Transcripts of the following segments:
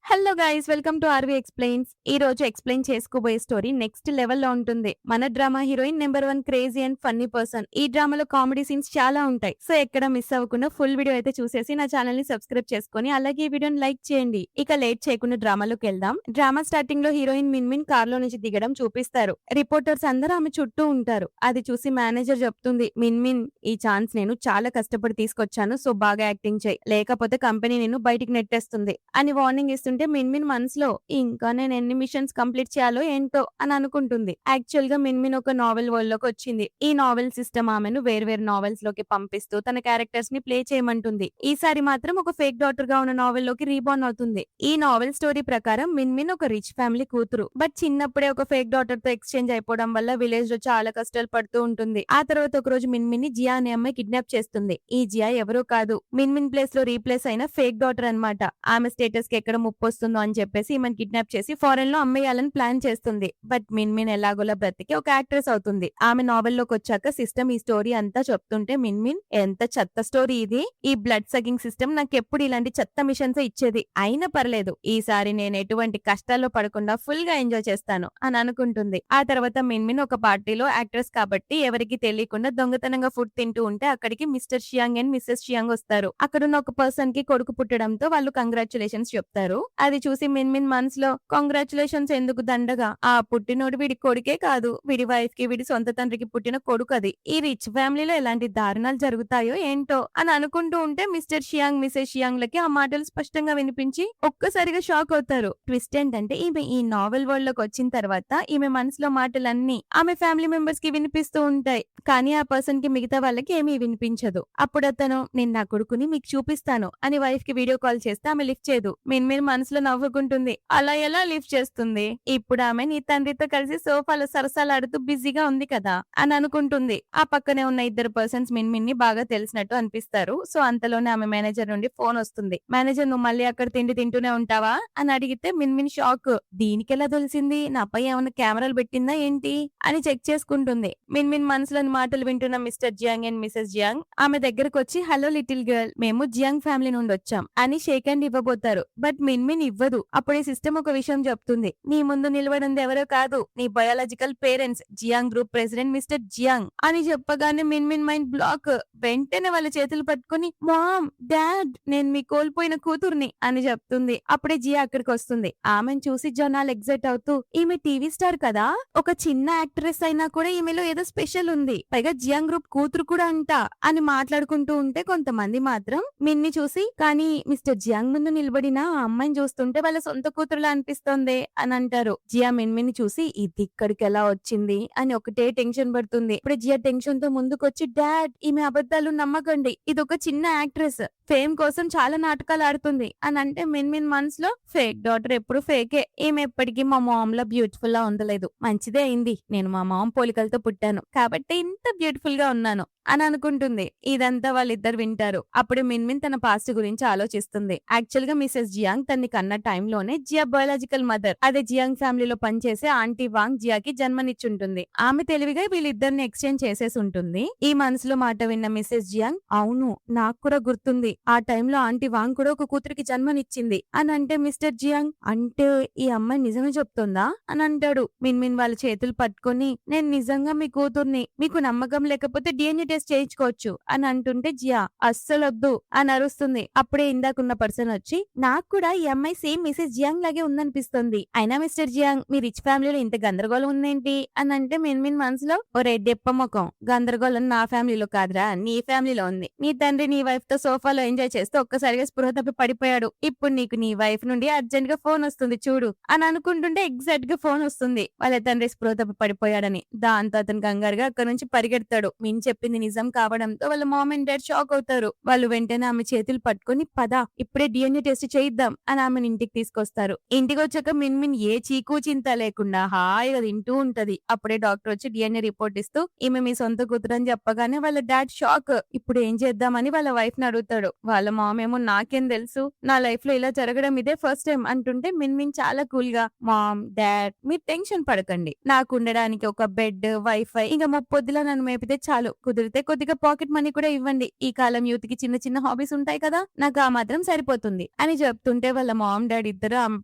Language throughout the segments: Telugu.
Hello guys, welcome to RV explains. ఈ రోజు ఎక్స్‌ప్లెయిన్ చేసుకోబోయే స్టోరీ నెక్స్ట్ లెవెల్‌లో ఉంటుంది. మన drama heroine number 1 crazy and funny person. ఈ డ్రామాలో కామెడీ సీన్స్ చాలా ఉంటాయి. సో ఎక్కడ మిస్ అవ్వకుండా ఫుల్ వీడియో అయితే చూసేసి నా ఛానెల్‌ని సబ్స్క్రైబ్ చేసుకొని అలాగే ఈ వీడియోని లైక్ చేయండి. ఇక లేట్ చేయకుండా డ్రామాలోకి వెళ్దాం. డ్రామా స్టార్టింగ్‌లో హీరోయిన్ మిన్మిన్ కార్‌లో నుంచి దిగడం చూపిస్తారు. రిపోర్టర్స్ అందరూ ఆమె చుట్టూ ఉంటారు. అది చూసి మేనేజర్ చెప్తుంది, మిన్మిన్ ఈ ఛాన్స్ నేను చాలా కష్టపడి తీసుకొచ్చాను. సో బాగా యాక్టింగ్ చేయి, లేకపోతే కంపెనీ నిన్ను బయటికి నెట్టేస్తుంది అని వార్నింగ్ ఇస్తుంటే మిన్మిన్ మనసులో ఇంకా నేను ఎన్ని మిషన్స్ కంప్లీట్ చేయాలో ఏంటో అని అనుకుంటుంది. యాక్చువల్ గా మిన్మిన్ ఒక నావెల్ వరల్డ్ లోకి వచ్చింది. ఈ నావెల్ సిస్టమ్ ఆమెను వేర్వేరు నావెల్స్ లోకి పంపిస్తూ తన క్యారెక్టర్స్ ని ప్లే చేయమంటుంది. ఈసారి మాత్రం ఒక ఫేక్ డాటర్ గా ఉన్న నావెల్ లోకి రీబార్న్ అవుతుంది. ఈ నావెల్ స్టోరీ ప్రకారం మిన్మిన్ ఒక రిచ్ ఫ్యామిలీ కూతురు. బట్ చిన్నప్పుడే ఒక ఫేక్ డాటర్ తో ఎక్స్చేంజ్ అయిపోవడం వల్ల విలేజ్ లో చాలా కష్టాలు పడుతూ ఉంటుంది. ఆ తర్వాత ఒక రోజు మిన్మిన్ ని జియా అనే అమ్మాయి కిడ్నాప్ చేస్తుంది. ఈ జియా ఎవరో కాదు, మిన్మిన్ ప్లేస్ లో రీప్లేస్ అయిన ఫేక్ డాటర్ అన్నమాట. ఆమె స్టేటస్ కి ఎక్కడ ముప్పు వస్తుందో అని చెప్పేసి ఈమెను కిడ్నాప్ చేసి ఫారెన్ లో అమ్మేయాలని ప్లాన్ చేస్తుంది. బట్ మిన్మిన్ ఎలాగోలా బ్రతికి ఒక యాక్ట్రెస్ అవుతుంది. ఆమె నావెల్ లోకి వచ్చాక సిస్టమ్ ఈ స్టోరీ అంతా చెప్తుంటే మిన్మిన్ ఎంత చెత్త స్టోరీ ఇది, ఈ బ్లడ్ సగింగ్ సిస్టమ్ నాకు ఎప్పుడు ఇలాంటి చెత్త మిషన్స్ ఇచ్చేది, అయినా పర్లేదు ఈసారి నేను ఎటువంటి కష్టాల్లో పడకుండా ఫుల్ గా ఎంజాయ్ చేస్తాను అని అనుకుంటుంది. ఆ తర్వాత మిన్మిన్ ఒక పార్టీలో యాక్ట్రెస్ కాబట్టి ఎవరికి తెలియకుండా దొంగతనంగా ఫుడ్ తింటూ ఉంటే అక్కడికి మిస్టర్ షియాంగ్ అండ్ మిస్సెస్ షియాంగ్ వస్తారు. అక్కడున్న ఒక పర్సన్ కి కొడుకు పుట్టడంతో వాళ్ళు కంగ్రాచులేషన్స్ చెప్తారు. అది చూసి మిన్మిన్ మనసులో కంగ్రాచులేషన్స్ ఎందుకు దండగా, ఆ పుట్టినోడు వీడి కొడుకే కాదు, వీడి వైఫ్ కి వీడి సొంత తండ్రికి పుట్టిన కొడుకు అది. ఈ రిచ్ ఫ్యామిలీలో ఎలాంటి దారుణాలు జరుగుతాయో ఏంటో అని అనుకుంటూ ఉంటే మిస్టర్ షియాంగ్ మిసెస్ షియాంగ్ లకి ఆ మాటలు స్పష్టంగా వినిపించి ఒక్కసారిగా షాక్ అవుతారు. ట్విస్ట్ ఏంటంటే ఈమె ఈ నావెల్ వరల్డ్ లోకి వచ్చిన తర్వాత ఈమె మనసులో మాటలన్నీ ఆమె ఫ్యామిలీ మెంబర్స్ కి వినిపిస్తూ ఉంటాయి. కానీ ఆ పర్సన్ కి మిగతా వాళ్ళకి ఏమీ వినిపించదు. అప్పుడు అతను నేను నా కొడుకుని మీకు చూపిస్తాను అని వైఫ్ కి వీడియో కాల్ చేస్తే ఆమె లిఫ్ట్ చేయదు. మిన్మిన్ మనసులో నవ్వుకుంటుంది, అలా ఎలా లిఫ్ట్ చేస్తుంది, ఇప్పుడు ఆమె నీ తండ్రితో కలిసి సోఫాలో సరసాలాడుతూ బిజీగా ఉంది కదా అని అనుకుంటుంది. ఆ పక్కనే ఉన్న ఇద్దరు పర్సన్స్ మిన్మిన్ ని బాగా తెలిసినట్టు అనిపిస్తారు. సో అంతలోనే ఆమె మేనేజర్ నుండి ఫోన్ వస్తుంది. మేనేజర్ నువ్వు మళ్ళీ అక్కడ తిండి తింటూనే ఉంటావా అని అడిగితే మిన్మిన్ షాక్, దీనికెలా తెలిసింది, నాపై ఏమైనా కెమెరాలు పెట్టిందా ఏంటి అని చెక్ చేసుకుంటుంది. మిన్మిన్ మనసులోని మాటలు వింటున్న Mr Jiang and Mrs Jiang ఆమె దగ్గరకు వచ్చి హలో లిటిల్ గర్ల్, మేము జియాంగ్ ఫ్యామిలీ నుండి వచ్చాం అని షేక్ హ్యాండ్ ఇవ్వబోతారు. బట్ మిన్మిన్ ఇవ్వదు. అప్పుడు ఈ సిస్టమ్ ఒక విషయం చెప్తుంది, నీ ముందు నిలబడింది ఎవరో కాదు, నీ biological parents Jiang group president Mr Jiang అని చెప్పగానే మిన్మిన్ మైండ్ బ్లాక్. వెంటనే వాళ్ళ చేతులు పట్టుకుని మామ్ డాడ్ నేను మీ కోల్పోయిన కూతుర్ని అని చెప్తుంది. అప్పుడే జియా అక్కడికి వస్తుంది. ఆమెను చూసి జనాలు ఎగ్జైట్ అవుతూ ఈమె టీవీ స్టార్ కదా, ఒక చిన్న యాక్ట్రెస్ అయినా కూడా ఈమెలో ఏదో స్పెషల్ ఉంది, పైగా జియాంగ్ గ్రూప్ కూతురు కూడా అంట అని మాట్లాడుకుంటూ ఉంటే కొంతమంది మాత్రం మిన్ని చూసి కానీ మిస్టర్ జియాంగ్ ముందు నిలబడిన ఆ అమ్మాయిని చూస్తుంటే వాళ్ళ సొంత కూతురులా అనిపిస్తోంది అని అంటారు. జియా మిన్మిని చూసి ఇది ఇక్కడికి ఎలా వచ్చింది అని ఒకటే టెన్షన్ పడుతుంది. ఇప్పుడు జియా టెన్షన్ తో ముందుకొచ్చి డాడ్ ఈమె అబద్ధాలు నమ్మకండి, ఇది ఒక చిన్న యాక్ట్రెస్, ఫేమ్ కోసం చాలా నాటకాలు ఆడుతుంది అని అంటే మిన్మిన్ మనసులో ఫేక్ డాటర్ ఎప్పుడు ఫేకే, ఈమె ఎప్పటికీ మా మామ్ లా బ్యూటిఫుల్ లా ఉండలేదు, మంచిదే అయింది నేను మా మామ్ పోలికలతో పుట్టాను కాబట్టి ఇంత బ్యూటిఫుల్ గా ఉన్నాను అని అనుకుంటుంది. ఇదంతా వాళ్ళిద్దరు వింటారు. అప్పుడు మిన్మిన్ తన పాస్ట్ గురించి ఆలోచిస్తుంది. యాక్చువల్ గా మిసెస్ జియాంగ్ తన్ని కన్న టైంలోనే జియా బయాలజికల్ మదర్ అదే జియాంగ్ ఫ్యామిలీలో పనిచేసే ఆంటీ వాంగ్ జియాకి జన్మనిచ్చుంటుంది. ఆమె తెలివిగా వీళ్ళిద్దరిని ఎక్స్చేంజ్ చేసేసి ఉంటుంది. ఈ మనసులో మాట విన్న మిసెస్ జియాంగ్ అవును నాకు కూడా గుర్తుంది, ఆ టైంలో ఆంటీ వాంగ్ కూడా ఒక కూతురికి జన్మనిచ్చింది అని అంటే మిస్టర్ జియాంగ్ అంటే ఈ అమ్మాయి నిజమే చెప్తుందా అని అంటాడు. మిన్మిన్ వాళ్ళ చేతులు పట్టుకొని నేను నిజంగా మీ కూతుర్ని, మీకు నమ్మకం లేకపోతే డిఎన్ఏ టెస్ట్ చేయించుకోవచ్చు అని అంటుంటే జియా అస్సలొద్దు అని అరుస్తుంది. అప్పుడే ఇందాకున్న పర్సన్ వచ్చి నాకు కూడా ఈ అమ్మాయి సేమ్ మిసెస్ జియాంగ్ లాగే ఉందనిపిస్తుంది, అయినా మిస్టర్ జియాంగ్ మీ రిచ్ ఫ్యామిలీలో ఇంత గందరగోళం ఉందేంటి అని అంటే మిన్మిన్ మనసులో ఒరే డెప్ప ముఖం, గందరగోళం నా ఫ్యామిలీలో కాదురా నీ ఫ్యామిలీలో ఉంది, నీ తండ్రి నీ వైఫ్ తో సోఫాలో ఎంజాయ్ చేస్తూ ఒక్కసారిగా స్పృహ తప్పి పడిపోయాడు, ఇప్పుడు నీకు నీ వైఫ్ నుండి అర్జెంట్ గా ఫోన్ వస్తుంది చూడు అని అనుకుంటుంటే ఎగ్జాక్ట్ గా ఫోన్ వస్తుంది వాళ్ళ తండ్రి స్పృహ తప్పి పడిపోయాడని. దాంతో అతను కంగారుగా అక్కడ నుంచి పరిగెడతాడు. మిన్ చెప్పింది నిజం కావడంతో వాళ్ళ మామ్ అండ్ డాడ్ షాక్ అవుతారు. వాళ్ళు వెంటనే ఆమె చేతులు పట్టుకొని పద ఇప్పుడే డిఎన్ఏ టెస్ట్ చేయిద్దాం అని ఆమెను ఇంటికి తీసుకొస్తారు. ఇంటికి వచ్చాక మిన్మిన్ ఏ చీకు చింత లేకుండా హాయిగా తింటూ ఉంటది. అప్పుడే డాక్టర్ వచ్చి డిఎన్ఏ రిపోర్ట్ ఇస్తూ ఈమె మీ సొంత కూతురు అని చెప్పగానే వాళ్ళ డాడ్ షాక్. ఇప్పుడు ఏం చేద్దామని వాళ్ళ వైఫ్ ని అడుగుతాడు. వాళ్ళ మామ్ ఏమో నాకేం తెలుసు, నా లైఫ్ లో ఇలా జరగడం ఇదే ఫస్ట్ టైం అంటుంటే మిన్మిన్ చాలా కూల్ గా మామ్ డాడ్ మీరు టెన్షన్ పడకండి, నాకు ఉండడానికి ఒక బెడ్ వైఫై ఇంకా ముప్పొద్దులా నన్ను మేపితే చాలు, కుదిరితే కొద్దిగా పాకెట్ మనీ కూడా ఇవ్వండి, ఈ కాలం యూత్ కి చిన్న చిన్న హాబీస్ ఉంటాయి కదా, నాకు ఆ మాత్రం సరిపోతుంది అని చెప్తుంటే వాళ్ళ మామ్ డాడ్ ఇద్దరు ఆమె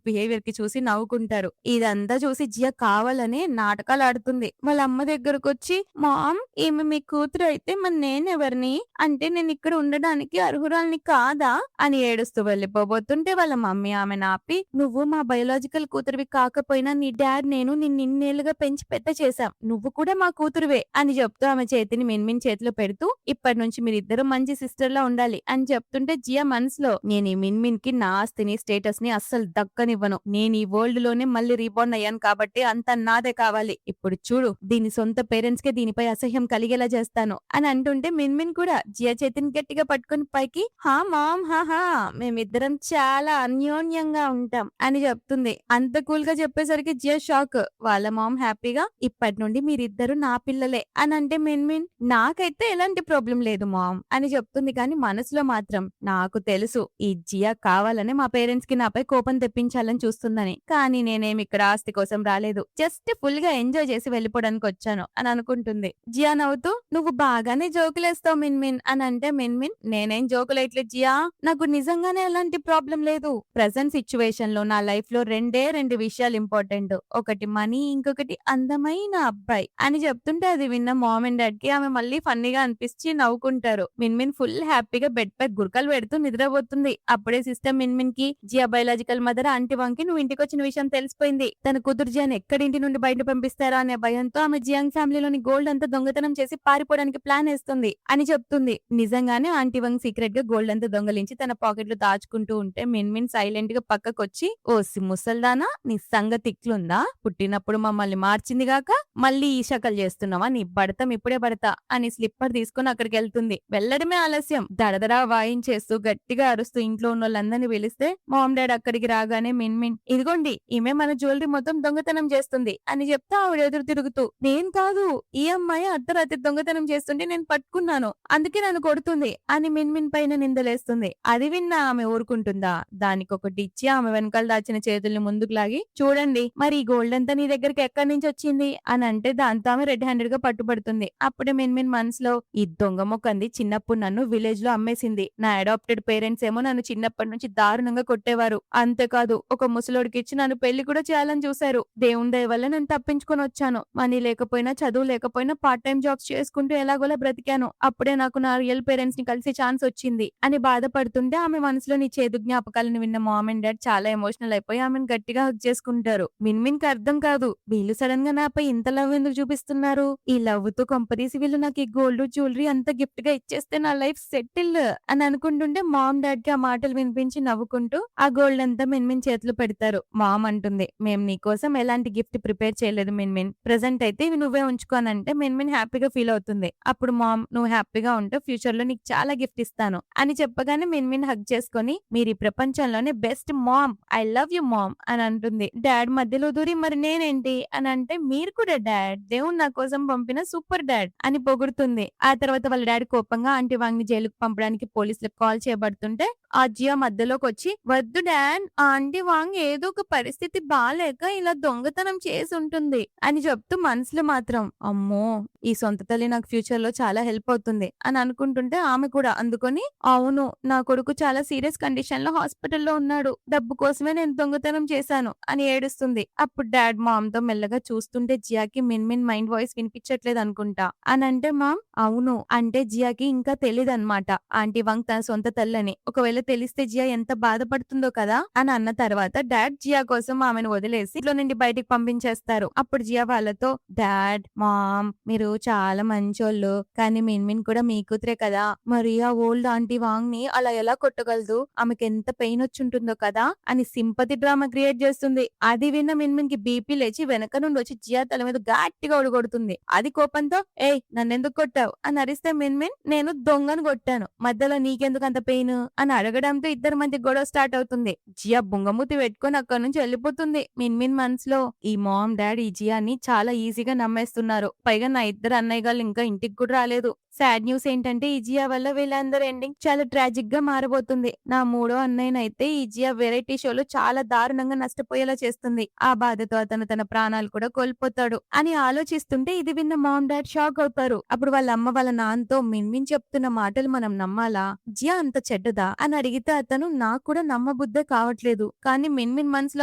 బిహేవియర్ కి చూసి నవ్వుకుంటారు. ఇదంతా చూసి జియా కావాలనే నాటకాలు ఆడుతుంది. వాళ్ళ అమ్మ దగ్గరకొచ్చి, మామ్ ఈమె మీ కూతురు అయితే మరి నేనెవరిని? అంటే నేను ఇక్కడ ఉండడానికి అర్హురాలిని కాదా? అని ఏడుస్తూ వెళ్ళిపోబోతుంటే వాళ్ళ మమ్మీ ఆమెను ఆపి, నువ్వు మా బయోలాజికల్ కూతురివి కాకపోయినా నీ డాడ్ నేను నిన్ను ఇన్నేళ్లుగా పెంచి పెద్ద చేశాం. నువ్వు కూడా మా కూతురువే అని చెప్తూ ఆమె చేతిని మిన్మిన్ చేతిలో పెడుతూ, ఇప్పటి నుంచి మీరిద్దరూ మంచి సిస్టర్ లా ఉండాలి అని చెప్తుంటే జియా మనసులో, నేను ఈ మిన్మిన్ కి నా ఆస్తిని స్టేటస్ ని అస్సలు దక్కనివ్వను. నేను ఈ వరల్డ్ లోనే మళ్ళీ రీబోర్న్ అయ్యాను కాబట్టి అంతా నాదే కావాలి. ఇప్పుడు చూడు దీని సొంత పేరెంట్స్ కే దీనిపై అసహ్యం కలిగేలా చేస్తాను అని అంటుంటే మిన్మిన్ కూడా జియా చేతిని గట్టిగా పట్టుకుని పైకి, హా మామ్ హాహా మేమిద్దరం చాలా అన్యోన్యంగా ఉంటాం అని చెప్తుంది. అంత కూల్ గా చెప్పేసరికి జియా షాక్. వాళ్ళ మామ్ హ్యాపీగా, ఇప్పటి నుండి మీరిద్దరు నా పిల్లలే అని అంటే మిన్మిన్, నాకైతే ఎలాంటి ప్రాబ్లం లేదు మామ్ అని చెప్తుంది. కానీ మనసులో మాత్రం, నాకు తెలుసు ఈ జియా కావాలని మా పేరెంట్స్ కి నాపై కోపం తెప్పించాలని చూస్తుందని. కానీ నేనేమి ఇక్కడ ఆస్తి కోసం రాలేదు, జస్ట్ ఫుల్ గా ఎంజాయ్ చేసి వెళ్ళిపోవడానికి వచ్చాను అని అనుకుంటుంది. జియా నవ్వుతూ, నువ్వు బాగానే జోకులేస్తావు మిన్మిన్ అని అంటే మిన్మిన్, నేనేం జోకులేట్లేదు జియా, నాకు నిజంగానే ఎలాంటి ప్రాబ్లం లేదు. ప్రెసెంట్ సిచ్యువేషన్ లో నా లైఫ్ లో రెండు విషయాలు ఇంపార్టెంట్, ఒకటి మనీ, ఇంకొకటి అందమైన అబ్బాయి అని చెప్తుంటే అది విన్న మామ్ అండ్ డాడ్ కి ఆమె మళ్ళీ ఫన్నీగా అనిపించి నవ్వుకుంటారు. మిన్మిన్ ఫుల్ హ్యాపీగా బెడ్ పై గురకలు పెడుతూ నిద్రపోతుంది. అప్పుడే సిస్టర్ మిన్మిన్ కి జియా బయోలాజికల్ మదర్ ఆంటీ వంకి నువ్వు ఇంటికి వచ్చిన విషయం తెలిసిపోయింది. తన కూతురు జియాని ఎక్కడింటి నుండి బయట పంపిస్తారా అనే భయంతో ఆమె జియాంగ్ ఫ్యామిలీలోని గోల్డ్ అంతా దొంగతనం చేసి పారిపోవడానికి ప్లాన్ వేస్తుంది అని చెప్తుంది. నిజంగానే ఆంటీ వంగ్ సీక్రెట్ గా గోల్డ్ అంతా దొంగలించి తన పాకెట్ లో దాచుకుంటూ ఉంటే మిన్మిన్ సైలెంట్ గా పక్కకొచ్చి, ఓసి ముసల్దానా నీ సంగతి ఇట్లుందా, పుట్టినప్పుడు మమ్మల్ని మార్చింది గాక మళ్ళీ ఈ షకలు చేస్తున్నావా, నీ పడతాం ఇప్పుడే పడతా అని స్లిప్పర్ తీసుకుని అక్కడికి వెళ్తుంది. వెళ్లడమే ఆలస్యం, దడదడా వాయించేస్తూ గట్టిగా అరుస్తూ ఇంట్లో ఉన్న వాళ్ళందరినీ పిలిస్తే మామ్ డాడ్ అక్కడికి రాగానే మిన్మిన్, ఇదిగోండి ఈమె మన జ్యువెలరీ మొత్తం దొంగతనం చేస్తుంది అని చెప్తా ఆవిడ ఎదురు తిరుగుతూ, నేను కాదు ఈ అమ్మాయి అర్ధరాత్రి దొంగతనం చేస్తుంటే నేను పట్టుకున్నాను అందుకే నన్ను కొడుతుంది అని మిన్మిన్ పైన నిందలేస్తుంది. అది విన్నా ఆమె ఊరుకుంటుందా? దానికొకటి ఇచ్చి ఆమె వెనకాల దాచిన చేతుల్ని ముందుకు లాగి, చూడండి మరి ఈ గోల్డ్ అంతా నీ దగ్గరికి ఎక్కడి నుంచి వచ్చింది అని అంటే దాంతో ఆమె రెడ్ హ్యాండెడ్ గా పట్టుబడుతుంది. అప్పుడే మిన్మిన్ మనసులో, ఈ దొంగ మొక్కంది చిన్నప్పుడు నన్ను విలేజ్ లో అమ్మేసింది, నా అడాప్టెడ్ పేరెంట్స్ ఏమో నన్ను చిన్నప్పటి నుంచి దారుణంగా కొట్టేవారు, అంతేకాదు ఒక ముసలోడికి ఇచ్చి నన్ను పెళ్లి కూడా చేయాలని చూశారు. దేవుని దయ వల్ల నేను తప్పించుకొని వచ్చాను. మనీ లేకపోయినా చదువు లేకపోయినా పార్ట్ టైం జాబ్స్ చేసుకుంటూ ఎలాగోలా బ్రతికాను. అప్పుడే నాకు నా రియల్ పేరెంట్స్ ని కలిసే ఛాన్స్ వచ్చింది అని బాధపడుతుంటే ఆమె మనసులోని చేదు జ్ఞాపకాలను విన్న మామ్ అండ్ డాడ్ చాలా ఎమోషనల్ అయిపోయి ఆమెను గట్టిగా హగ్ చేసుకుంటారు. మిన్మిన్ కి అర్థం కాదు, వీళ్ళు సడన్ గా నాపై ఇంత లవ్ ఎందుకు చూపిస్తున్నారు, ఈ లవ్ తో కొంపదీసి వీళ్ళు నాకు ఈ గోల్డ్ జ్యువెలరీ అంతా గిఫ్ట్ గా ఇచ్చేస్తే నా లైఫ్ సెటిల్ అని అనుకుంటుంటే మామ్ డాడ్ కి ఆ మాటలు వినిపించి నవ్వుకుంటూ ఆ గోల్డ్ అంతా మిన్మిన్ చేతిలో పెడతారు. మామ్ అంటుంది, మేము నీకోసం ఎలాంటి గిఫ్ట్ ప్రిపేర్ చేయలేదు మిన్మిన్, ప్రెసెంట్ అయితే ఇవి నువ్వే ఉంచుకోనంటే మిన్మిన్ హ్యాపీగా ఫీల్ అవుతుంది. అప్పుడు మామ్, నువ్వు హ్యాపీగా ఉంటే ఫ్యూచర్ లో నీకు చాలా గిఫ్ట్ ఇస్తాను అని చెప్పగానే మిన్మిన్ హగ్ చేసుకుని, మీరు ఈ ప్రపంచంలోనే best mom, I love you mom అని అంటుంది. డాడ్ మధ్యలో దూరి, మరి నేనేంటి అని అంటే, మీరు కూడా డాడ్, దేవుడు నా కోసం పంపిన సూపర్ డాడ్ అని పొగుడుతుంది. ఆ తర్వాత వాళ్ళ డాడీ కోపంగా ఆంటీ వాంగ్ ని జైలుకు పంపడానికి పోలీసులకు కాల్ చేయబడుతుంటే ఆ జియా మధ్యలోకి వచ్చి, వద్దు డాడ్, ఆంటీ వాంగ్ ఏదో ఒక పరిస్థితి బాలేక ఇలా దొంగతనం చేసి ఉంటుంది అని చెప్తూ మనసులో మాత్రం, అమ్మో ఈ సొంత తల్లి నాకు ఫ్యూచర్ లో చాలా హెల్ప్ అవుతుంది అని అనుకుంటుంటే ఆమె కూడా అందుకొని, అవును నా కొడుకు చాలా సీరియస్ కండిషన్ లో హాస్పిటల్లో ఉన్నాడు, డబ్బు కోసమే నేను దొంగతనం చేశాను అని ఏడుస్తుంది. అప్పుడు డాడ్ మామ్ తో మెల్లగా చూస్తుంటే జియాకి మిన్మిన్ మైండ్ వాయిస్ వినిపించట్లేదు అనుకుంటా అని అంటే, మామ్ అవును అంటే జియాకి ఇంకా తెలీదన్నమాట ఆంటీ వాంగ్ తన సొంత తల్లని, ఒకవేళ తెలిస్తే జియా ఎంత బాధపడుతుందో కదా అని అన్న తర్వాత డాడ్ జియా కోసం ఆమెను వదిలేసి ఇంట్లో నుండి బయటికి పంపించేస్తారు. అప్పుడు జియా వాళ్ళతో, డాడ్ మామ్ మీరు చాలా మంచోళ్ళు, కానీ మిన్మిన్ కూడా మీ కూతురే కదా, మరి ఆ ఓల్డ్ ఆంటీ వాంగ్ ని అలా ఎలా కొట్టగలదు, ఆమెకి ఎంత పెయిన్ వచ్చి ఉంటుందో కదా అని సింపతి డ్రామా క్రియేట్ చేస్తుంది. అది విన్న మిన్మిన్ కి బీపీ లేచి వెనక నుండి వచ్చి జియా తల మీద గట్టిగా ఒడగొడుతుంది. అది కోపంతో, ఏయ్ నన్నెందుకు కొట్టావు అని అరిస్తే మిన్మిన్, నేను దొంగను కొట్టాను, మధ్యలో నీకెందుకు అంత పెయిన్ అని అడగడంతో ఇద్దరి మధ్య గొడవ స్టార్ట్ అవుతుంది. జియా బుంగమూతి పెట్టుకుని అక్కడి నుంచి వెళ్ళిపోతుంది. మిన్మిన్ మనసులో, ఈ మామ్ డాడ్ ఈ జియాని చాలా ఈజీగా నమ్మేస్తున్నారు, పైగా నా ఇద్దరు అన్నయ్య గారు ఇంకా ఇంటికి కూడా రాలేదు, సాడ్ న్యూస్ ఏంటంటే ఈ జియా వల్ల వీళ్ళందరూ ఎండింగ్ చాలా ట్రాజిక్ గా మారబోతుంది. నా మూడో అన్నయ్యనైతే ఈ జియా వెరైటీ షోలో చాలా దారుణంగా నష్టపోయేలా చేస్తుంది. ఆ బాధతో అతను తన ప్రాణాలు కూడా కోల్పోతాడు అని ఆలోచిస్తుంటే ఇది విన్న మామ్ డాడ్ షాక్ అవుతారు. అప్పుడు వాళ్ళ అమ్మ వాళ్ళ నాన్నతో మిన్మిన్ చెప్తున్న మాటలు మనం నమ్మాలా, జియా అంత చెడ్డదా అని అడిగితే అతను నాకు కూడా నమ్మబుద్ధే కావట్లేదు, కానీ మిన్మిన్ మనసులో